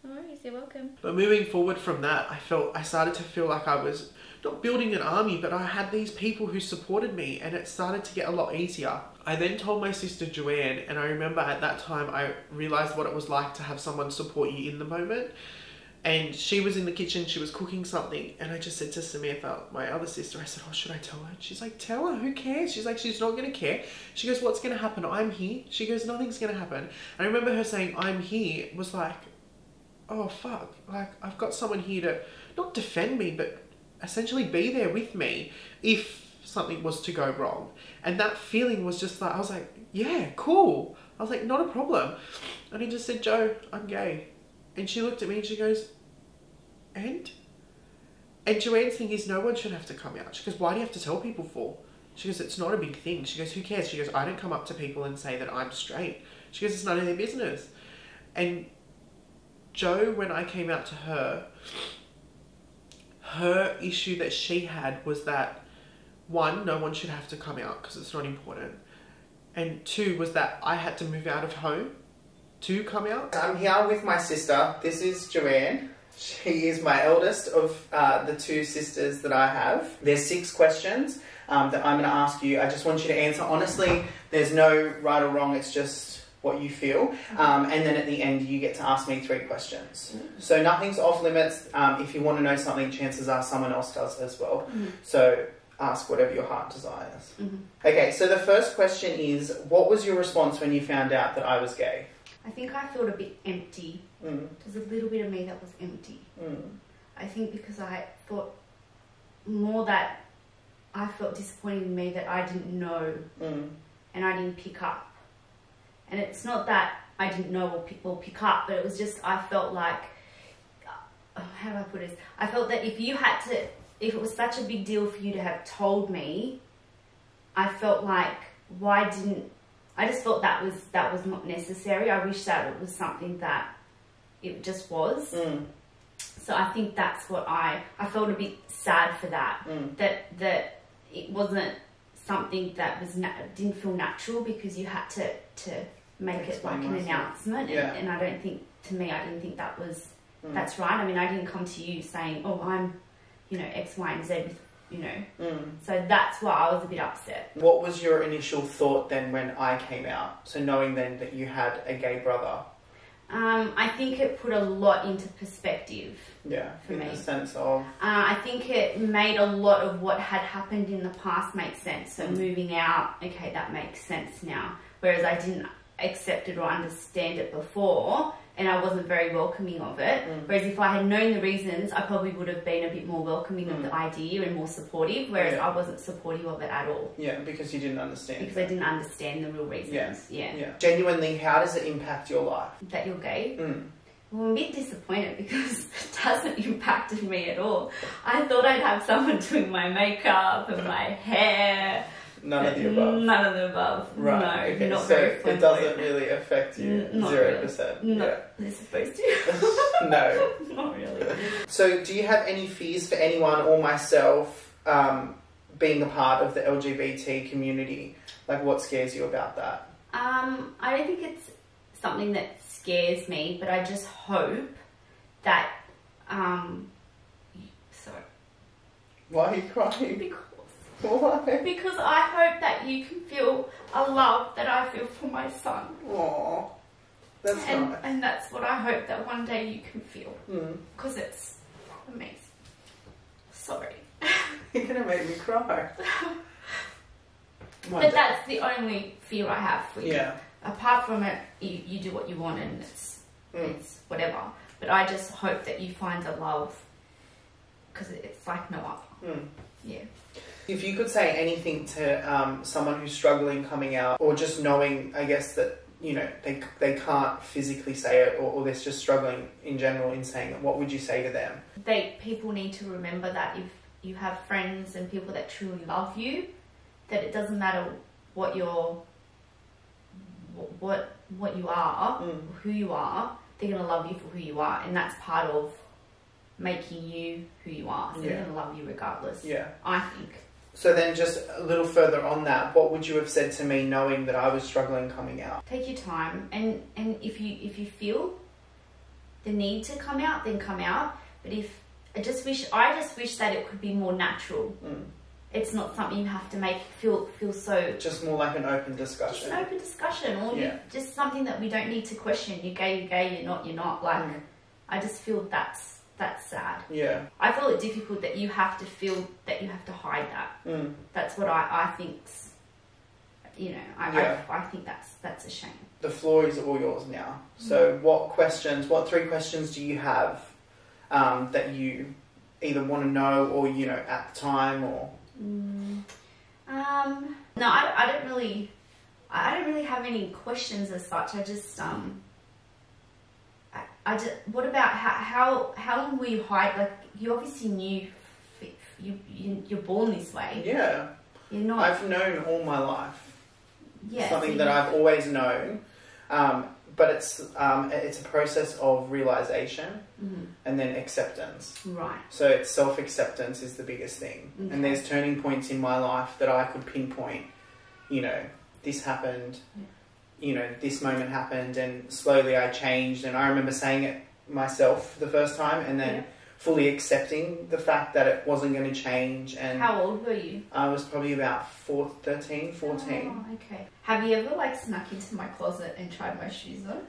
E: No worries, you're welcome.
A: But moving forward from that, I started to feel like I was not building an army, but I had these people who supported me, and it started to get a lot easier. I then told my sister Joanne, and I remember at that time I realised what it was like to have someone support you in the moment. And she was in the kitchen, she was cooking something, and I just said to Samantha, my other sister, I said, oh, should I tell her? She's like, tell her, who cares? She's like, she's not going to care. She goes, what's going to happen? I'm here. She goes, nothing's going to happen. And I remember her saying, I'm here, was like, oh fuck, like I've got someone here to not defend me, but essentially be there with me if something was to go wrong. And that feeling was just like, I was like, yeah, cool. I was like, not a problem. And he just said, Jo, I'm gay. And she looked at me and she goes, and Joanne's thing is no one should have to come out. She goes, why do you have to tell people for? She goes, it's not a big thing. She goes, who cares? She goes, I don't come up to people and say that I'm straight. She goes, it's none of their business. And Jo, when I came out to her issue that she had was that, one, no one should have to come out because it's not important. And two, was that I had to move out of home to come out. I'm here with my sister. This is Joanne. She is my eldest of the two sisters that I have. There's 6 questions that I'm going to ask you. I just want you to answer honestly. There's no right or wrong. It's just what you feel. And then at the end, you get to ask me 3 questions. So nothing's off limits. If you want to know something, chances are someone else does as well. So ask whatever your heart desires. Okay, so the first question is, what was your response when you found out that I was gay?
B: I think I felt a bit empty. There's a little bit of me that was empty. I think because I thought more that I felt disappointed in me that I didn't know and I didn't pick up. And it's not that I didn't know or pick up, but it was just I felt like, how do I put this? I felt that if it was such a big deal for you to have told me, I felt like, I just thought that was not necessary. I wish that it was something that it just was. So I think that's what I felt a bit sad for that. That it wasn't something that didn't feel natural because you had to make it like an announcement. And I don't think, to me, I didn't think that was, that's right. I mean, I didn't come to you saying, oh, I'm, X, Y, and Z with, So that's why I was a bit upset. What was your initial thought then when I came out? So knowing then that you had a gay brother. I think it put a lot into perspective. Yeah, for me. In the sense of? I think it made a lot of what had happened in the past make sense. So moving out, okay, that makes sense now. Whereas I didn't accept it or understand it before, and I wasn't very welcoming of it. Whereas if I had known the reasons, I probably would have been a bit more welcoming of the idea and more supportive, whereas I wasn't supportive of it at all. Yeah, because you didn't understand. Because I didn't understand the real reasons. Yeah. Genuinely, how does it impact your life? That you're gay? Well, I'm a bit disappointed because it hasn't impacted me at all. I thought I'd have someone doing my makeup and my hair. None of the above? None of the above. Right. No, okay. Not so very flamboyant. It doesn't really affect you? 0%? Really. No. They're supposed to? No. Not really. So do you have any fears for anyone or myself being a part of the LGBT community? Like, what scares you about that? I don't think it's something that scares me, but I just hope that... sorry. Why are you crying? Because... Why? Because I hope that you can feel a love that I feel for my son. Aww. That's nice. And that's what I hope that one day you can feel. Because it's amazing. Sorry. You're going to make me cry. But that's the only fear I have for you. Yeah. Apart from it, you do what you want and it's whatever. But I just hope that you find a love. Because it's like no other. Yeah. If you could say anything to someone who's struggling coming out, or just knowing, I guess, that
A: you know, they can't physically say it, or they're just struggling in general in saying it, what would you say to them?
B: People need to remember that if you have friends and people that truly love you, that it doesn't matter what you are, who you are, they're going to love you for who you are, and that's part of making you who you are. So they're going to love you regardless. Yeah, I think.
A: So then, just a little further on that, what would you have said to me knowing that I was struggling coming out?
B: Take your time, and if you feel the need to come out, then come out. But I just wish that it could be more natural. It's not something you have to make feel so. Just more like an open discussion. Just an open discussion, or just something that we don't need to question. You're gay, you're gay. You're not. Like, I just feel that's sad. Yeah. I feel it difficult that you have to feel that you have to hide that. That's what I think's. You know, I think that's a shame. The floor is all yours now. So, what 3 questions do you have that you either want to know, or you know, at the time, or? No, I don't really have any questions as such. I just what about how long will you hide? Like, you obviously knew you're born this way. Yeah. You're not. I've known all my life. Yeah. Something that I've always known. But it's a process of realization and then acceptance. Right. So it's self-acceptance is the biggest thing. Okay. And there's turning points in my life that I could pinpoint. You know, this happened. You know, this moment happened, and slowly I changed. And I remember saying it myself for the first time, and then fully accepting the fact that it wasn't going to change. And how old were you? I was probably about 13, 14. Oh, okay. Have you ever like snuck into my closet and tried my shoes on?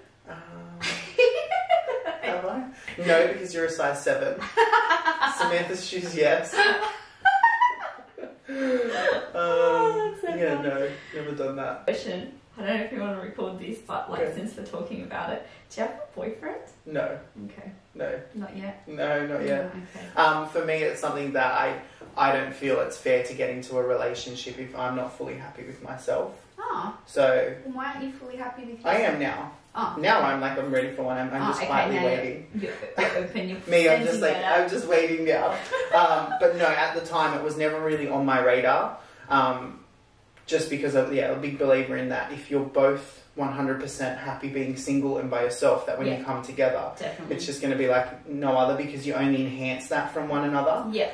B: Have I? No, because you're a size 7. Samantha's shoes, yes. No, never done that. Question. I don't know if you want to record this, but like, since we're talking about it, do you have a boyfriend? No. Okay. No. Not yet? No, not yet. Oh, okay. For me, it's something that I don't feel it's fair to get into a relationship if I'm not fully happy with myself. Oh. So. Well, why aren't you fully happy with yourself? I am now. Oh. Now I'm ready for one. I'm just quietly waiting. You're open. I'm just waiting now. But no, at the time it was never really on my radar. Just because of, a big believer in that. If you're both 100% happy being single and by yourself, that when you come together, it's just going to be like no other, because you only enhance that from one another. Yeah.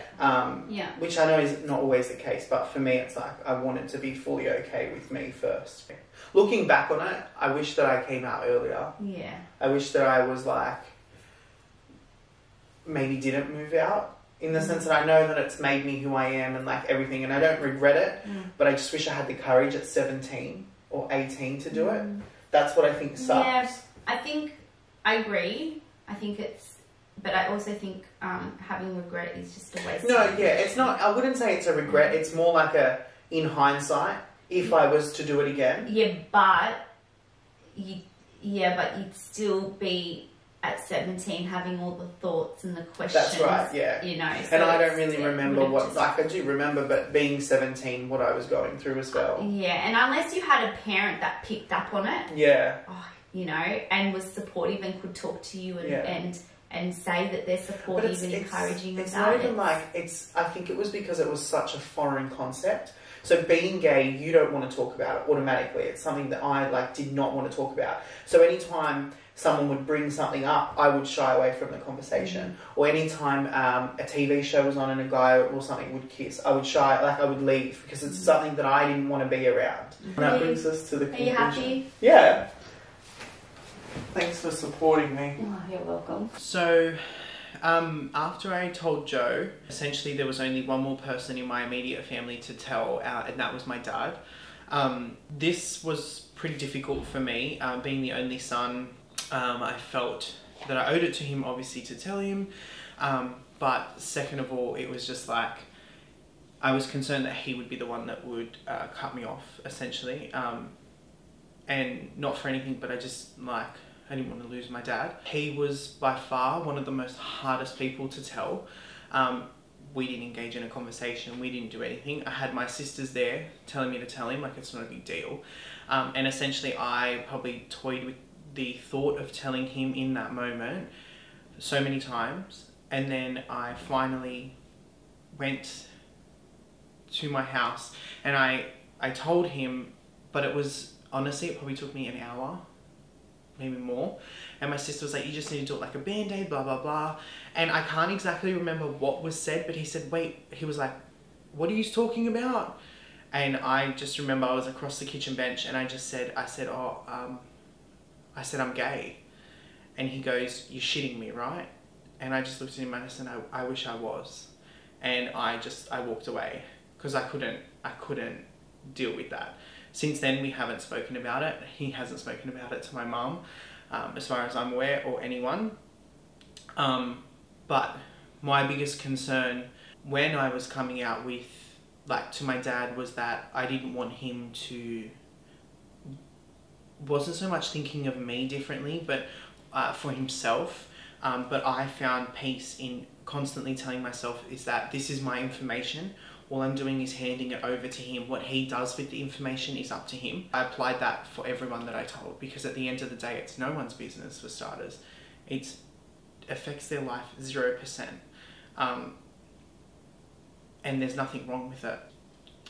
B: Which I know is not always the case, but for me, it's like I want it to be fully okay with me first. Looking back on it, I wish that I came out earlier. Yeah. I wish that I was like, maybe didn't move out. In the sense that I know that it's made me who I am and like everything, and I don't regret it, but I just wish I had the courage at 17 or 18 to do it. That's what I think sucks. Yeah, I think I agree. I think but I also think having regret is just a waste. No, it's not. I wouldn't say it's a regret. It's more like in hindsight, if I was to do it again. Yeah, but you'd still be at 17 having all the thoughts and the questions. That's right, yeah. You know. So and I don't really remember I do remember, but being 17, what I was going through as well. Yeah, and unless you had a parent that picked up on it. Yeah. Oh, you know, and was supportive and could talk to you and say that they're supportive and encouraging. It's not even like, I think it was because it was such a foreign concept. So being gay, you don't want to talk about it automatically. It's something that I did not want to talk about. So anytime someone would bring something up, I would shy away from the conversation. Or anytime a TV show was on and a guy or something would kiss, I would I would leave, because it's something that I didn't want to be around. And that brings us to the conclusion. Are you happy? Yeah. Thanks for supporting me. Oh, you're welcome. So, after I told Joe, essentially there was only one more person in my immediate family to tell, and that was my dad. This was pretty difficult for me, being the only son. I felt that I owed it to him, obviously, to tell him. But second of all, it was just like, I was concerned that he would be the one that would cut me off, essentially. And not for anything, but I didn't want to lose my dad. He was by far one of the most hardest people to tell.
A: we didn't engage in a conversation. We didn't do anything. I had my sisters there telling me to tell him, like, it's not a big deal. And essentially I probably toyed with the thought of telling him in that moment so many times. And then I finally went to my house and I told him, but it was, honestly, it probably took me an hour, maybe more. And my sister was like, you just need to do it like a band-aid, blah, blah, blah. And I can't exactly remember what was said, but he said, wait, he was like, what are you talking about? And I just remember I was across the kitchen bench and I said, I'm gay. And he goes, you're shitting me, right? And I just looked at him and I said, I wish I was. And I walked away because I couldn't deal with that. Since then, we haven't spoken about it. He hasn't spoken about it to my mum, as far as I'm aware, or anyone. But my biggest concern when I was coming out with, like, to my dad was that I didn't want him to, wasn't so much thinking of me differently, but for himself. But I found peace in constantly telling myself is that this is my information. All I'm doing is handing it over to him. What he does with the information is up to him. I applied that for everyone that I told, because at the end of the day, it's no one's business, for starters. It affects their life 0%. And there's nothing wrong with it.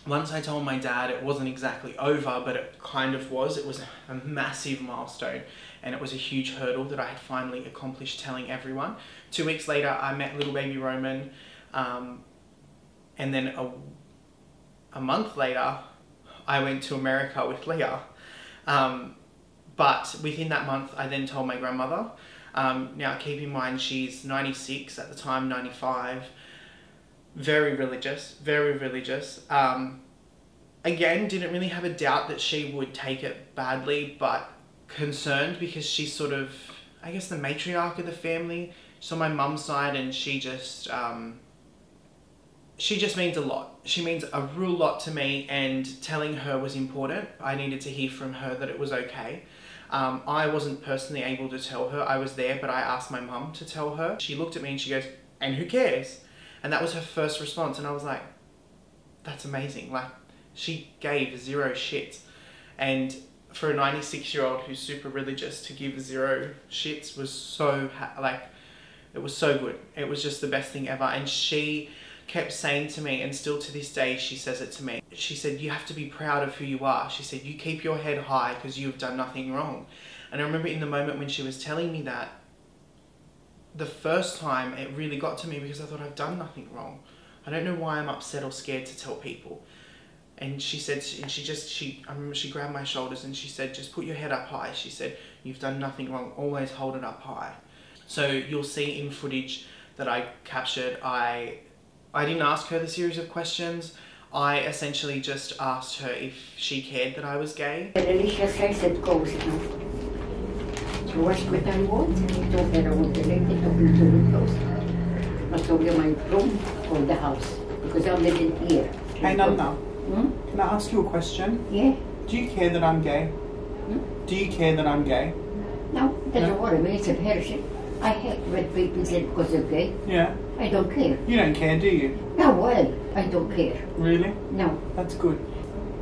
A: Once I told my dad, it wasn't exactly over, but it kind of was. It was a massive milestone, and it was a huge hurdle that I had finally accomplished telling everyone. 2 weeks later, I met little baby Roman, and then a month later, I went to America with Leah. But within that month, I then told my grandmother. Now, keep in mind, she's 96 at the time, 95. Very religious, very religious. Again, didn't really have a doubt that she would take it badly, but concerned because she's sort of, I guess, the matriarch of the family. She's on my mum's side, and she just means a lot. She means a real lot to me, and telling her was important. I needed to hear from her that it was okay. I wasn't personally able to tell her. I was there, but I asked my mum to tell her. She looked at me and she goes, and who cares? And that was her first response. And I was like, that's amazing. Like, she gave 0 shits. And for a 96-year-old who's super religious to give 0 shits was so, it was so good. It was just the best thing ever. And she kept saying to me, and still to this day, she says it to me. She said, you have to be proud of who you are. She said, you keep your head high because you've done nothing wrong. And I remember in the moment when she was telling me that, the first time it really got to me because I thought, I've done nothing wrong. I don't know why I'm upset or scared to tell people. And she said, and I remember she grabbed my shoulders and she said, just put your head up high. She said, you've done nothing wrong. Always hold it up high. So you'll see in footage that I captured, I didn't ask her the series of questions. I essentially just asked her if she cared that I was gay.
F: Was with them once, and he told her I want to leave it up into the house. I told him I'm from for the house, because I'm living here.
A: Hey Nanda, can I ask you a question?
F: Yeah.
A: Do you care that I'm gay? Do you care that I'm gay?
F: No, doesn't worry me, it's a person. I hate when people say because they're gay.
A: Yeah.
F: I don't care.
A: You don't care, do you?
F: No, well, I don't care.
A: Really?
F: No.
A: That's good.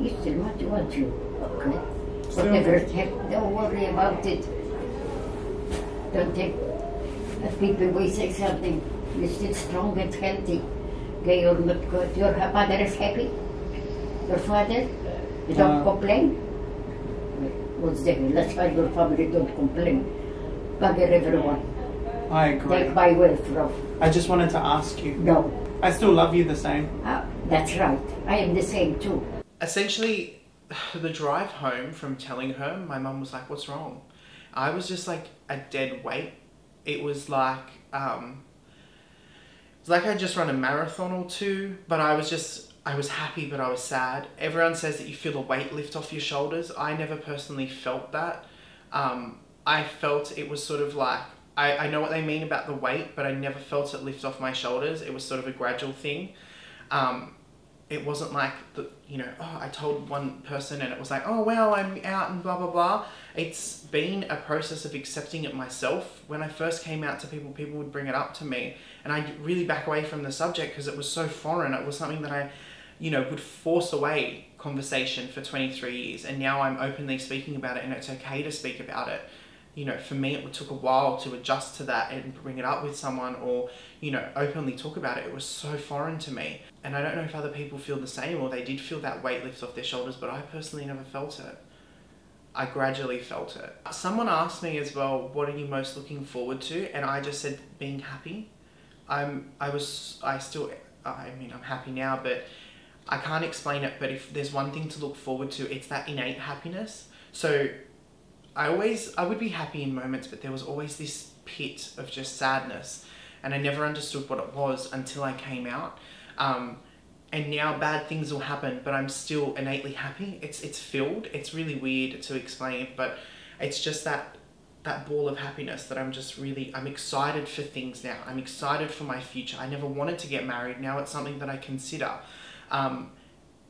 F: You still want you, okay?
A: Still.
F: Whatever it is, don't worry about it. Don't think if people will say something, you're still strong and healthy. Okay, you're not good. Your mother is happy? Your father? You don't complain? What's the Let's find your family don't complain. Bugger everyone.
A: I agree.
F: Take my word from.
A: I just wanted to ask you.
F: No.
A: I still love you the same.
F: That's right. I am the same too.
A: Essentially, the drive home from telling her, my mum was like, what's wrong? I was just like a dead weight. It was like I just run a marathon or 2, but I was happy, but I was sad. Everyone says that you feel a weight lift off your shoulders. I never personally felt that. I felt it was sort of like, I know what they mean about the weight, but I never felt it lift off my shoulders. It was sort of a gradual thing. it wasn't like, you know, oh, I told one person and it was like, oh, wow, I'm out and blah, blah, blah. It's been a process of accepting it myself. When I first came out to people, people would bring it up to me and I'd really back away from the subject because it was so foreign. It was something that I, you know, would force away conversation for 23 years. And now I'm openly speaking about it and it's okay to speak about it. You know, for me, it took a while to adjust to that and bring it up with someone or, you know, openly talk about it. It was so foreign to me. And I don't know if other people feel the same or they did feel that weight lift off their shoulders, but I personally never felt it. I gradually felt it. Someone asked me as well, what are you most looking forward to? And I just said, being happy. I'm happy now, but I can't explain it. But if there's one thing to look forward to, it's that innate happiness. So I would be happy in moments, but there was always this pit of just sadness and I never understood what it was until I came out. And now bad things will happen, but I'm still innately happy. It's filled. It's really weird to explain, but it's just that ball of happiness that I'm excited for things now. I'm excited for my future. I never wanted to get married. Now it's something that I consider.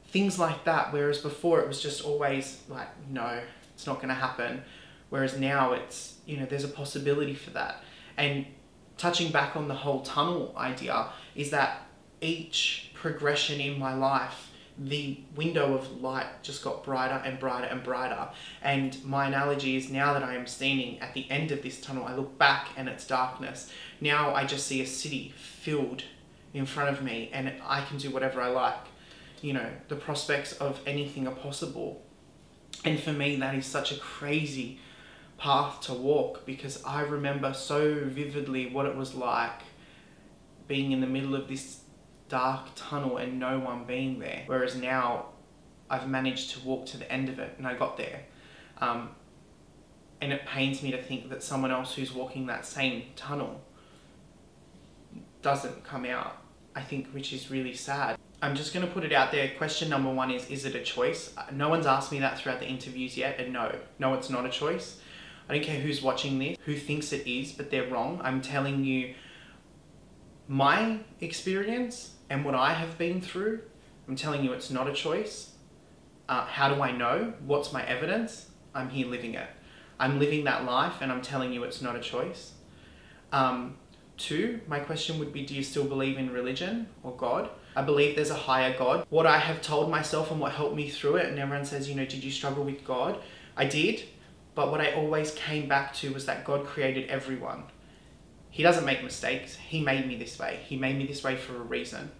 A: Things like that, whereas before it was just always like, no, it's not going to happen. Whereas now it's, you know, there's a possibility for that. And touching back on the whole tunnel idea is that each progression in my life, the window of light just got brighter and brighter and brighter. And my analogy is now that I am standing at the end of this tunnel, I look back and it's darkness. Now I just see a city filled in front of me and I can do whatever I like. You know, the prospects of anything are possible. And for me, that is such a crazy path to walk because I remember so vividly what it was like being in the middle of this dark tunnel and no one being there. Whereas now I've managed to walk to the end of it and I got there. And it pains me to think that someone else who's walking that same tunnel doesn't come out, I think, which is really sad. I'm just going to put it out there. Question number one is it a choice? No one's asked me that throughout the interviews yet, and no, it's not a choice. I don't care who's watching this, who thinks it is, but they're wrong. I'm telling you my experience and what I have been through. I'm telling you it's not a choice. How do I know? What's my evidence? I'm here living it. I'm living that life and I'm telling you it's not a choice. Two, my question would be, do you still believe in religion or God? I believe there's a higher God. What I have told myself and what helped me through it, and everyone says, you know, did you struggle with God? I did, but what I always came back to was that God created everyone. He doesn't make mistakes. He made me this way. He made me this way for a reason.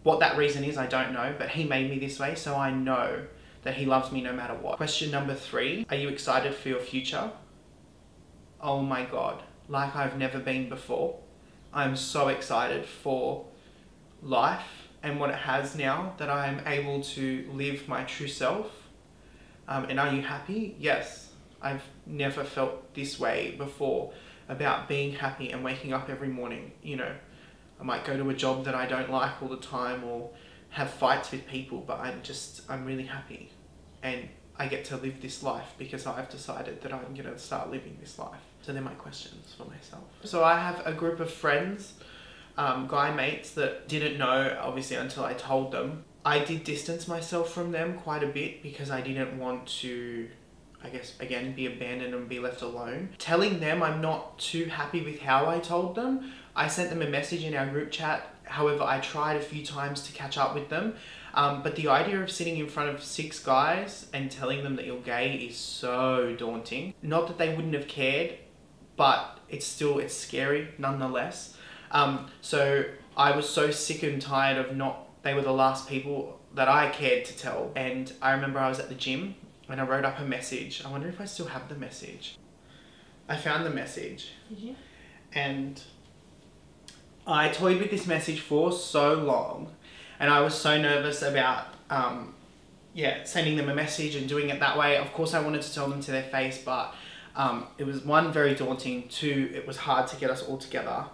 A: What that reason is, I don't know, but he made me this way, so I know that he loves me no matter what. Question number three, are you excited for your future? Oh my God, like I've never been before. I'm so excited for life and what it has now, that I'm able to live my true self. And are you happy? Yes. I've never felt this way before about being happy and waking up every morning. You know, I might go to a job that I don't like all the time or have fights with people, but I'm really happy. And I get to live this life because I've decided that I'm going to start living this life. So they're my questions for myself. So I have a group of friends, guy mates that didn't know, obviously, until I told them. I did distance myself from them quite a bit because I didn't want to, I guess, again, be abandoned and be left alone. Telling them I'm not too happy with how I told them. I sent them a message in our group chat. However, I tried a few times to catch up with them. But the idea of sitting in front of 6 guys and telling them that you're gay is so daunting. Not that they wouldn't have cared, but it's scary nonetheless. So I was so sick and tired of they were the last people that I cared to tell. And I remember I was at the gym and I wrote up a message. I wonder if I still have the message. I found the message.
C: Did you?
A: And I toyed with this message for so long. And I was so nervous about, sending them a message and doing it that way. Of course, I wanted to tell them to their face, but it was, 1, very daunting. 2, it was hard to get us all together.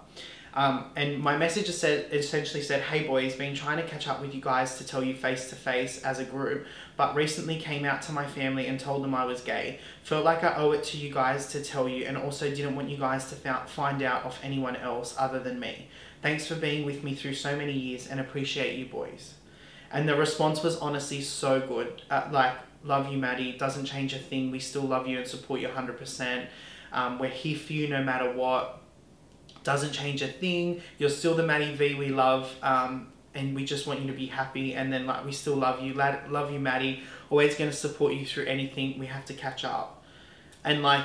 A: And my message essentially said, hey boys, been trying to catch up with you guys to tell you face to face as a group, but recently came out to my family and told them I was gay. Felt like I owe it to you guys to tell you, and also didn't want you guys to find out of anyone else other than me. Thanks for being with me through so many years and appreciate you boys. And the response was honestly so good. Like, love you, Maddie. Doesn't change a thing. We still love you and support you 100%. We're here for you no matter what. Doesn't change a thing. You're still the Maddie V we love. And we just want you to be happy. And then, like, we still love you. Love you, Maddie. Always going to support you through anything. We have to catch up. And, like,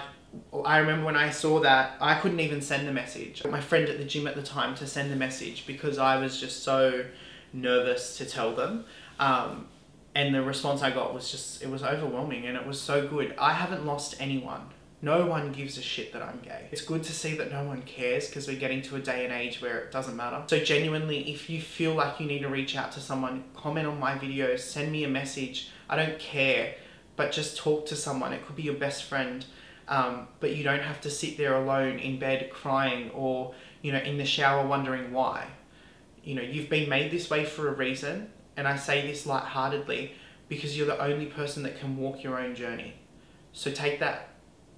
A: I remember when I saw that, I couldn't even send the message. My friend at the gym at the time to send the message because I was just so nervous to tell them. And the response I got was just, it was overwhelming and it was so good. I haven't lost anyone. No one gives a shit that I'm gay. It's good to see that no one cares because we're getting to a day and age where it doesn't matter. So genuinely, if you feel like you need to reach out to someone, comment on my videos, send me a message. I don't care, but just talk to someone. It could be your best friend. But you don't have to sit there alone in bed crying or, you know, in the shower wondering why. You know, you've been made this way for a reason. And I say this lightheartedly because you're the only person that can walk your own journey. So take that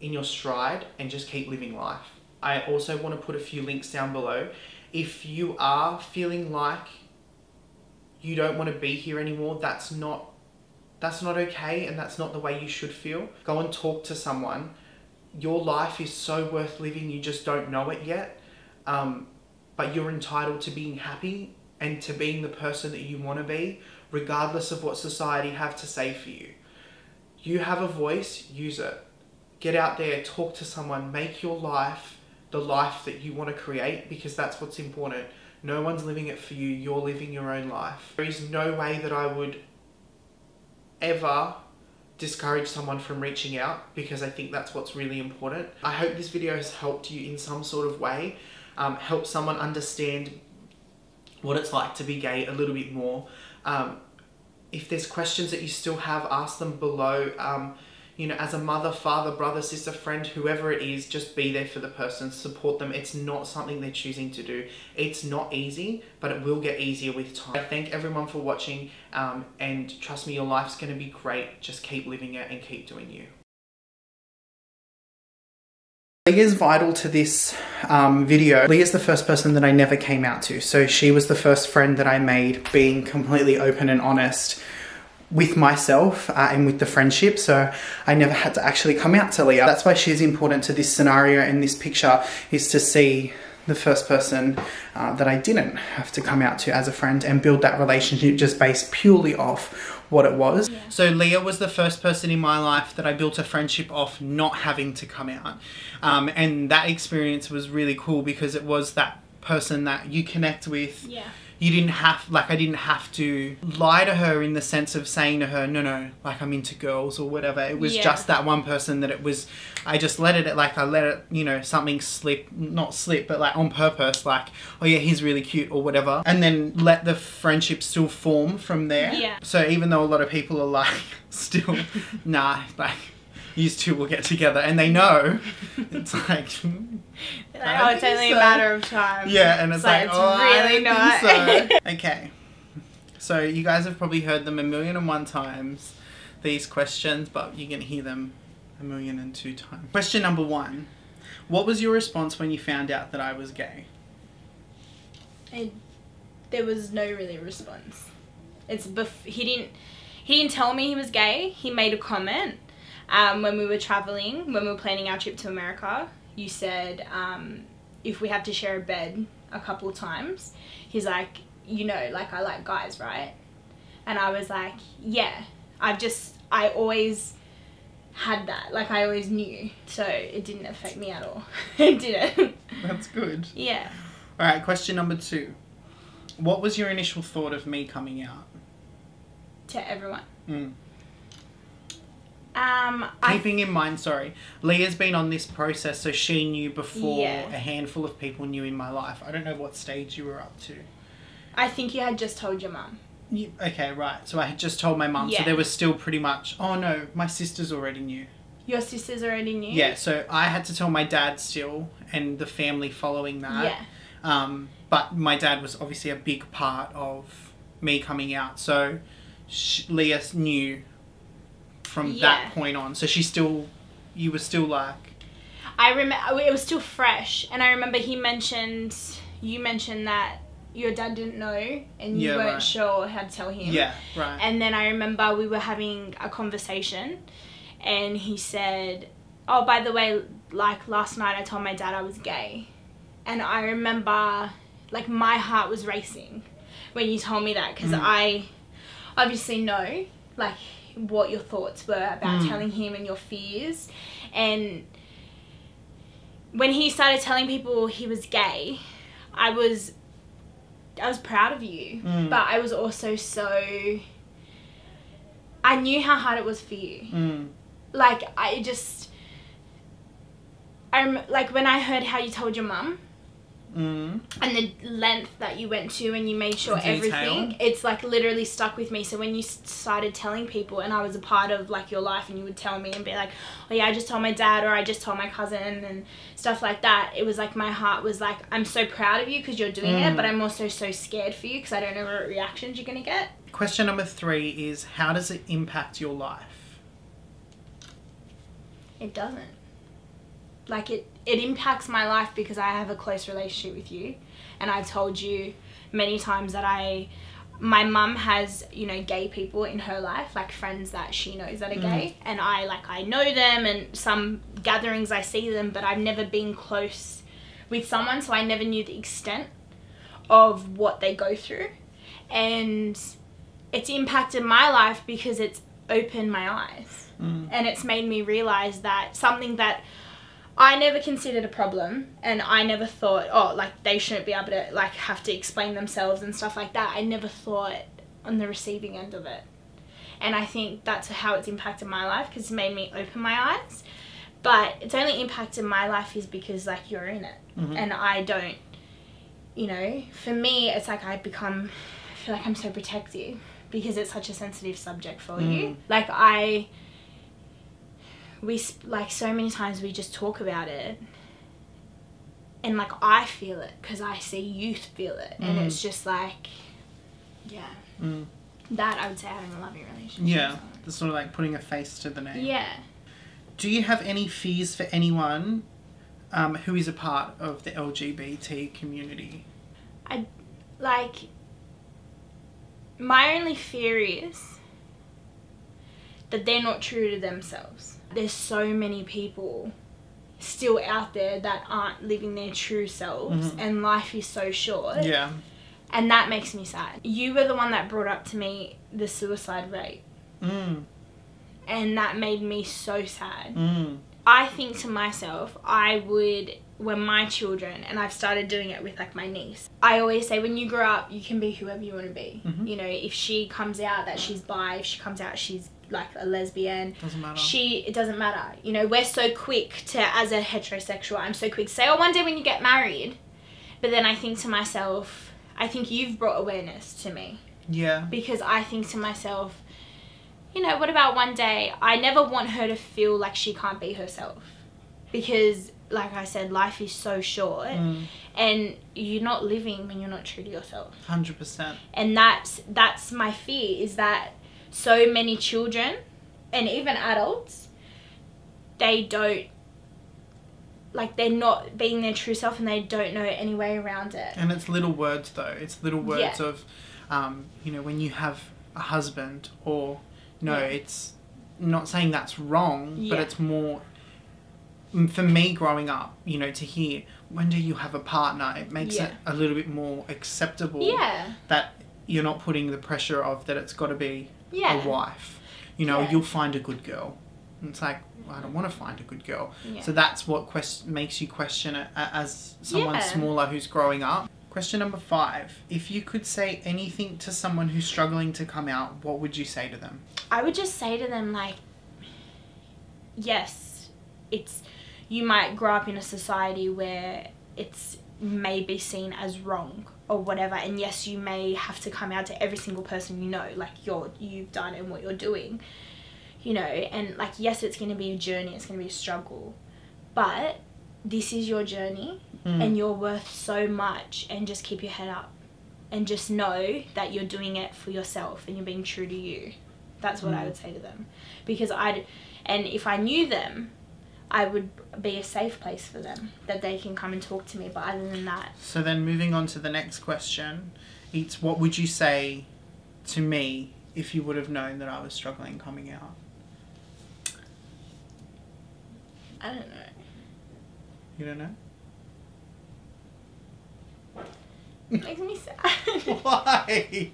A: in your stride and just keep living life. I also want to put a few links down below. If you are feeling like you don't want to be here anymore, that's not okay, and that's not the way you should feel. Go and talk to someone. Your life is so worth living, you just don't know it yet. But you're entitled to being happy and to being the person that you want to be, regardless of what society have to say for you. You have a voice, use it. Get out there, talk to someone, make your life the life that you want to create, because that's what's important. No one's living it for you, you're living your own life. There is no way that I would ever discourage someone from reaching out, because I think that's what's really important. I hope this video has helped you in some sort of way, help someone understand what it's like to be gay a little bit more. If there's questions that you still have, ask them below. You know, as a mother, father, brother, sister, friend, whoever it is, just be there for the person, support them. It's not something they're choosing to do. It's not easy, but it will get easier with time. I thank everyone for watching, and trust me, your life's gonna be great. Just keep living it and keep doing you. Leah's vital to this video. Leah's the first person that I never came out to. So she was the first friend that I made, being completely open and honest with myself and with the friendship. So I never had to actually come out to Leah. That's why she's important to this scenario and this picture, is to see the first person that I didn't have to come out to as a friend and build that relationship just based purely off what it was. Yeah. So Leah was the first person in my life that I built a friendship off not having to come out. And that experience was really cool because it was that person that you connect with. Yeah. You didn't have, like, I didn't have to lie to her in the sense of saying to her, no, like, I'm into girls or whatever. It was just that one person that it was, I just let it, like, I let it, you know, something slip, not slip, but like on purpose, like, oh yeah, he's really cute or whatever. And then let the friendship still form from there. Yeah. So even though a lot of people are like, still, nah, like, you two will get together, and they know, it's like,
B: oh, it's only a matter of time.
A: Yeah, and it's like, oh,
B: really not.
A: So. Okay, so you guys have probably heard them 1,000,001 times, these questions, but you can hear them 1,000,002 times. Question number 1, what was your response when you found out that I was gay?
B: There was no really response. He didn't tell me he was gay. He made a comment. When we were traveling, when we were planning our trip to America, you said, if we have to share a bed a couple of times, he's like, you know, like, I like guys, right? And I was like, yeah, I always had that, like, I always knew, so it didn't affect me at all. It didn't.
A: That's good.
B: Yeah.
A: All right, question number 2. What was your initial thought of me coming out?
B: To everyone.
A: Keeping in mind, sorry, Leah's been on this process, so she knew before a handful of people knew in my life. I don't know what stage you were up to.
B: I think you had just told your mum.
A: Okay, right. So I had just told my mum, so there was still pretty much, oh no, my sisters already knew.
B: Your sisters already knew?
A: Yeah, so I had to tell my dad still, and the family following that. Yeah. But my dad was obviously a big part of me coming out, so Leah knew from that point on. So you were still like...
B: I remember, it was still fresh, and I remember you mentioned that
G: your dad didn't know and you weren't sure how to tell him.
A: Yeah, right.
G: And then I remember we were having a conversation and he said, oh, by the way, like last night I told my dad I was gay. And I remember like my heart was racing when you told me that, because I obviously know like what your thoughts were about telling him and your fears. And when he started telling people he was gay, I was proud of you, but I was also I knew how hard it was for you. Like like when I heard how you told your mum and the length that you went to and you made sure everything, it's like literally stuck with me. So when you started telling people and I was a part of like your life and you would tell me and be like, oh yeah, I just told my dad, or I just told my cousin and stuff like that, it was like my heart was like, I'm so proud of you because you're doing it, but I'm also so scared for you because I don't know what reactions you're going to get.
A: Question number 3 is, how does it impact your life?
G: It doesn't. Like it impacts my life because I have a close relationship with you, and I've told you many times that my mum has, you know, gay people in her life, like friends that she knows that are gay, and I know them, and some gatherings I see them, but I've never been close with someone, so I never knew the extent of what they go through. And it's impacted my life because it's opened my eyes, and it's made me realize that something that I never considered a problem, and I never thought, oh, like they shouldn't be able to like have to explain themselves and stuff like that. I never thought on the receiving end of it. And I think that's how it's impacted my life, because it's made me open my eyes. But it's only impacted my life is because like you're in it, and I don't, you know, for me it's like I feel like I'm so protective because it's such a sensitive subject for you. Like like so many times we just talk about it, and like I feel it because I see you feel it, and it's just like, yeah, that I would say having a loving relationship.
A: Yeah, it's sort of like putting a face to the name.
G: Yeah.
A: Do you have any fears for anyone who is a part of the LGBT community?
G: My only fear is that they're not true to themselves. There's so many people still out there that aren't living their true selves, and life is so short.
A: Yeah.
G: And that makes me sad. You were the one that brought up to me the suicide rate. And that made me so sad. I think to myself, I would, when my children, and I've started doing it with like my niece, I always say when you grow up, you can be whoever you want to be. You know, if she comes out that she's bi, if she comes out she's like a lesbian,
A: doesn't matter.
G: It doesn't matter. You know, we're so quick to, as a heterosexual, I'm so quick to say, oh, one day when you get married. But then I think to myself, I think you've brought awareness to me.
A: Yeah.
G: Because I think to myself, you know, what about one day, I never want her to feel like she can't be herself. Because, like I said, life is so short, and you're not living when you're not true to yourself.
A: 100%.
G: And that's my fear, is that so many children, and even adults, they don't, like, they're not being their true self, and they don't know any way around it.
A: And it's little words, though. It's little words of, you know, when you have a husband, or, no, it's not saying that's wrong, but it's more, for me growing up, you know, to hear, when do you have a partner, it makes it a little bit more acceptable that you're not putting the pressure of that it's got to be a wife. You know, you'll find a good girl. And it's like, I don't want to find a good girl. So that's what makes you question it as someone smaller who's growing up. Question number 5. If you could say anything to someone who's struggling to come out, what would you say to them?
G: I would just say to them, like, yes, you might grow up in a society where it's may be seen as wrong or whatever, and yes, you may have to come out to every single person you know, like you've done and what you're doing, you know, and like, yes, it's going to be a journey, it's going to be a struggle, but this is your journey, and you're worth so much, and just keep your head up and just know that you're doing it for yourself and you're being true to you. That's what I would say to them. Because and if I knew them, I would be a safe place for them, that they can come and talk to me. But other than that...
A: So then moving on to the next question, it's what would you say to me if you would have known that I was struggling coming out?
G: I don't know.
A: You don't know?
G: It makes me sad.
A: Why?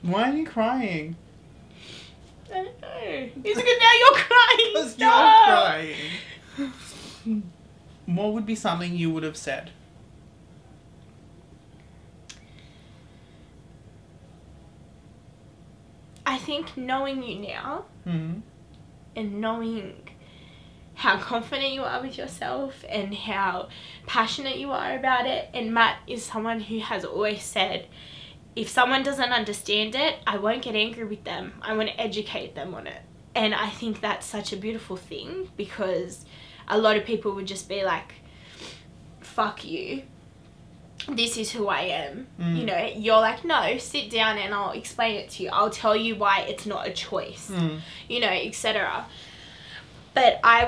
A: Why are you crying?
G: I don't know. It's good now you're crying.
A: Because
G: Stop.
A: you're crying. What would be something you would have said?
G: I think knowing you now,
A: Mm-hmm.
G: and knowing how confident you are with yourself and how passionate you are about it. And Matt is someone who has always said, if someone doesn't understand it, I won't get angry with them. I want to educate them on it. And I think that's such a beautiful thing, because a lot of people would just be like, fuck you. This is who I am. You know, you're like, no, sit down and I'll explain it to you. I'll tell you why it's not a choice, you know, etc. But I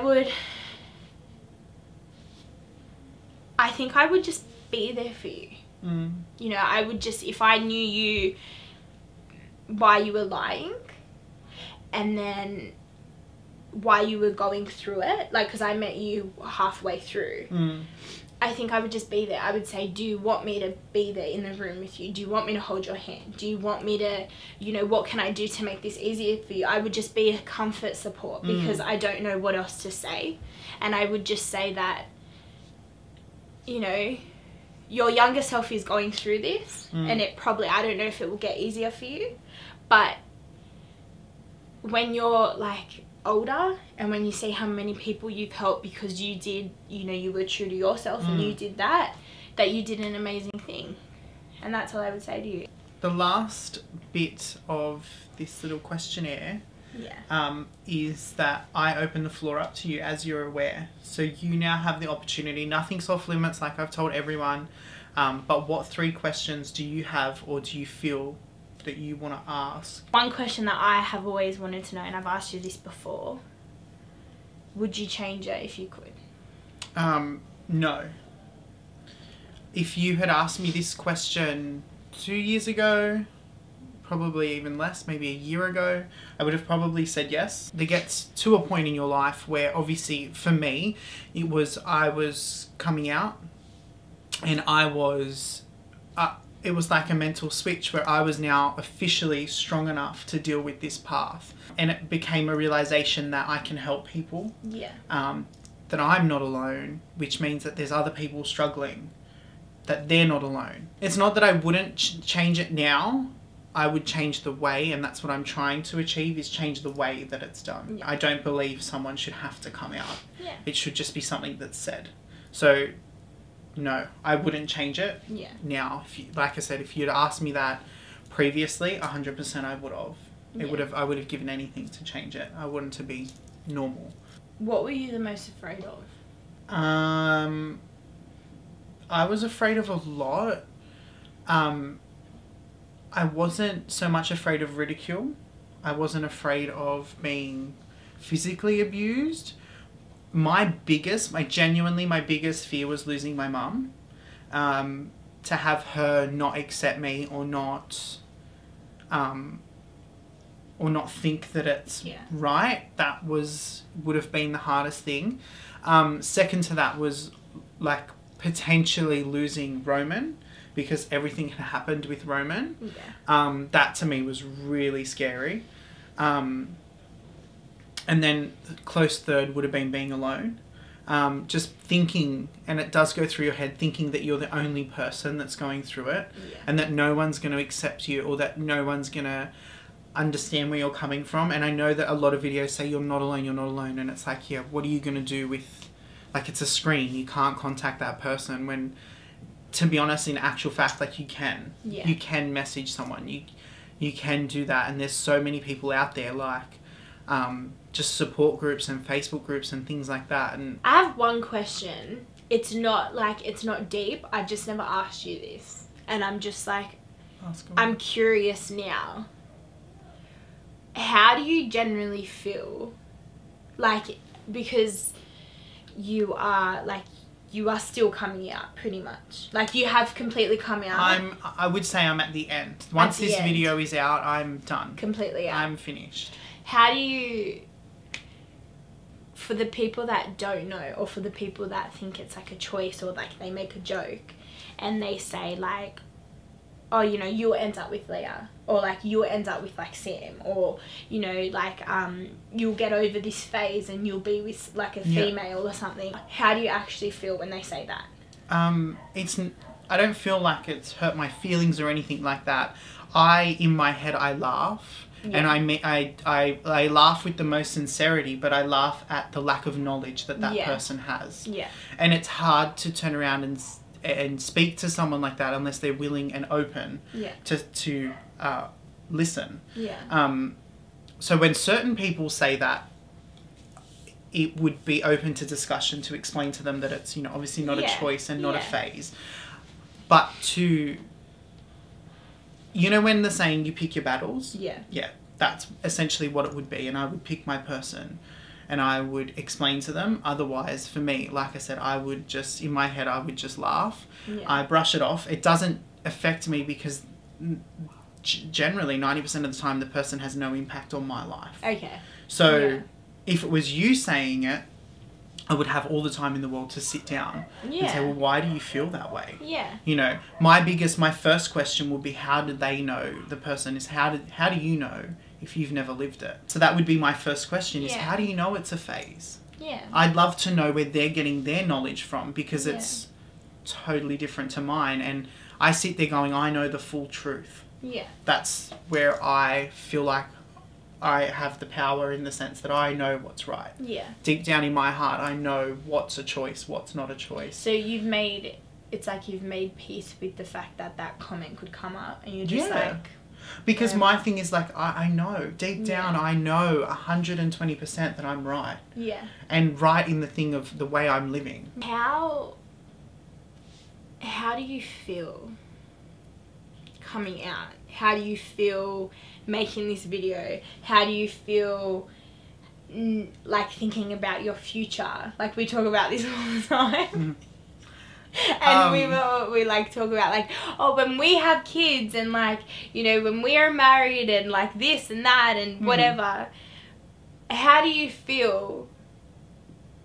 G: think I would just be there for you. You know, I would just, if I knew you, why you were lying, and then why you were going through it, like, because I met you halfway through, I think I would just be there. I would say, do you want me to be there in the room with you? Do you want me to hold your hand? Do you want me to, you know, what can I do to make this easier for you? I would just be a comfort support, because I don't know what else to say. And I would just say that, you know, your younger self is going through this, and it probably, I don't know if it will get easier for you, but when you're like older and when you see how many people you've helped because you did, you know, you were true to yourself and you did that you did an amazing thing. And that's all I would say to you.
A: The last bit of this little questionnaire is that I open the floor up to you, as you're aware. So you now have the opportunity, nothing's off limits like I've told everyone, but what 3 questions do you have or do you feel that you want to ask?
G: One question that I have always wanted to know, and I've asked you this before, would you change it if you could?
A: No. If you had asked me this question 2 years ago, probably even less, maybe a year ago, I would have probably said yes. There gets to a point in your life where, obviously for me, I was coming out, and it was like a mental switch where I was now officially strong enough to deal with this path. And it became a realization that I can help people.
G: Yeah.
A: That I'm not alone, which means that there's other people struggling, that they're not alone. It's not that I wouldn't change it now. I would change the way, and that's what I'm trying to achieve, is change the way that it's done. Yeah. I don't believe someone should have to come out.
G: Yeah.
A: It should just be something that's said. So, no, I wouldn't change it now. Like I said, if you'd asked me that previously, 100% I would have. I would have given anything to change it. I want it to be normal.
G: What were you the most afraid of?
A: I was afraid of a lot. I wasn't so much afraid of ridicule. I wasn't afraid of being physically abused. My biggest fear was losing my mum. To have her not accept me or not think that it's right, that would have been the hardest thing. Second to that was like potentially losing Roman, because everything had happened with Roman. That to me was really scary. And then close third would have been being alone. Just thinking, and it does go through your head, thinking that you're the only person that's going through it, and that no one's going to accept you, or that no one's going to understand where you're coming from. And I know that a lot of videos say you're not alone, and it's like, yeah, what are you going to do with, like, it's a screen, you can't contact that person, when, to be honest, in actual fact, like, you can. You can message someone, you can do that, and there's so many people out there, like, just support groups and Facebook groups and things like that. And
G: I have one question. It's not deep. I've just never asked you this, and I'm just like, I'm curious now. How do you generally feel Like, because you are still coming out pretty much. Like, you have completely come out.
A: I would say I'm at the end. Once this video is out, I'm done.
G: Completely out.
A: I'm finished.
G: How do you, for the people that don't know, or for the people that think it's like a choice, or like they make a joke and they say like, oh, you know, you'll end up with Leah, or like you'll end up with like Sam, or, you know, like you'll get over this phase and you'll be with like a female or something. How do you actually feel when they say that?
A: I don't feel like it's hurt my feelings or anything like that. In my head, I laugh. Yeah. And I laugh with the most sincerity, but I laugh at the lack of knowledge that person has. Yeah. And it's hard to turn around and speak to someone like that unless they're willing and open to listen. Yeah. So when certain people say that, it would be open to discussion to explain to them that it's, you know, obviously not a choice and not a phase. But to, you know, when they're saying you pick your battles? Yeah. Yeah, that's essentially what it would be. And I would pick my person and I would explain to them. Otherwise, for me, like I said, I would just, in my head, I would just laugh. Yeah. I brush it off. It doesn't affect me because generally 90% of the time the person has no impact on my life. Okay. So if it was you saying it, I would have all the time in the world to sit down and say, well, why do you feel that way? Yeah. You know, my first question would be, how did they know the person is, how do you know if you've never lived it? So that would be my first question is, how do you know it's a phase? Yeah. I'd love to know where they're getting their knowledge from because it's totally different to mine. And I sit there going, I know the full truth. Yeah. That's where I feel like I have the power in the sense that I know what's right. Yeah. Deep down in my heart, I know what's a choice, what's not a choice.
G: So it's like you've made peace with the fact that that comment could come up and you're just like...
A: Because my thing is like, I know, deep down, I know 120% that I'm right. Yeah. And right in the thing of the way I'm living.
G: How do you feel coming out? How do you feel making this video? How do you feel like thinking about your future? Like, we talk about this all the time. And we like talk about like, oh, when we have kids and like, you know, when we are married and like this and that and whatever. How do you feel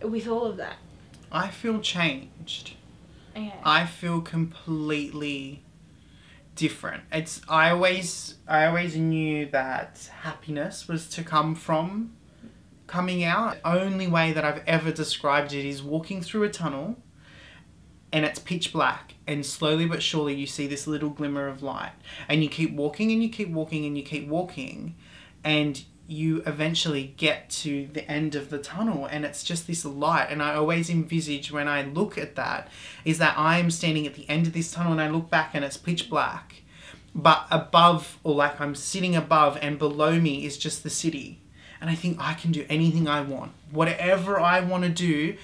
G: with all of that?
A: I feel changed. Okay. I feel completely different. I always knew that happiness was to come from coming out. The only way that I've ever described it is walking through a tunnel and it's pitch black and slowly but surely you see this little glimmer of light and you keep walking and you keep walking and you keep walking and you eventually get to the end of the tunnel and it's just this light. And I always envisage when I look at that is that I'm standing at the end of this tunnel and I look back and it's pitch black, but above, or like I'm sitting above and below me is just the city. And I think I can do anything I want. Whatever I want to do,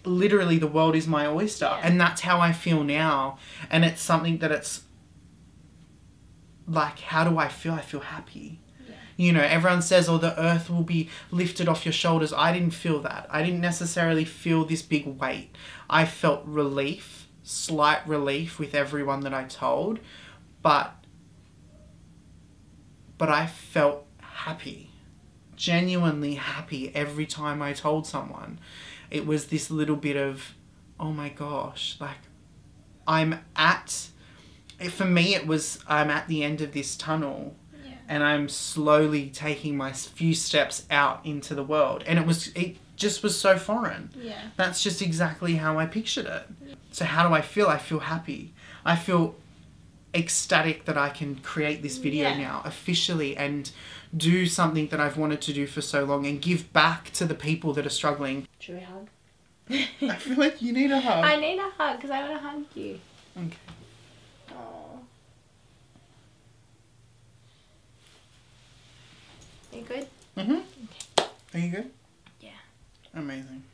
A: literally the world is my oyster. Yeah. And that's how I feel now. And it's something that it's like, how do I feel? I feel happy. Yeah. You know, everyone says, oh, the earth will be lifted off your shoulders. I didn't feel that. I didn't necessarily feel this big weight. I felt relief, slight relief with everyone that I told. But I felt happy. Genuinely happy every time I told someone. It was this little bit of, oh my gosh, like for me it was, I'm at the end of this tunnel and I'm slowly taking my few steps out into the world. And it just was so foreign. Yeah. That's just exactly how I pictured it. So how do I feel? I feel happy. I feel ecstatic that I can create this video now officially and do something that I've wanted to do for so long and give back to the people that are struggling.
G: Should we hug?
A: I feel like you need a hug.
G: I need a hug because I want to hug you.
A: Okay.
G: Oh. Are you good?
A: Mm-hmm. Okay. Are you good?
G: Yeah.
A: Amazing.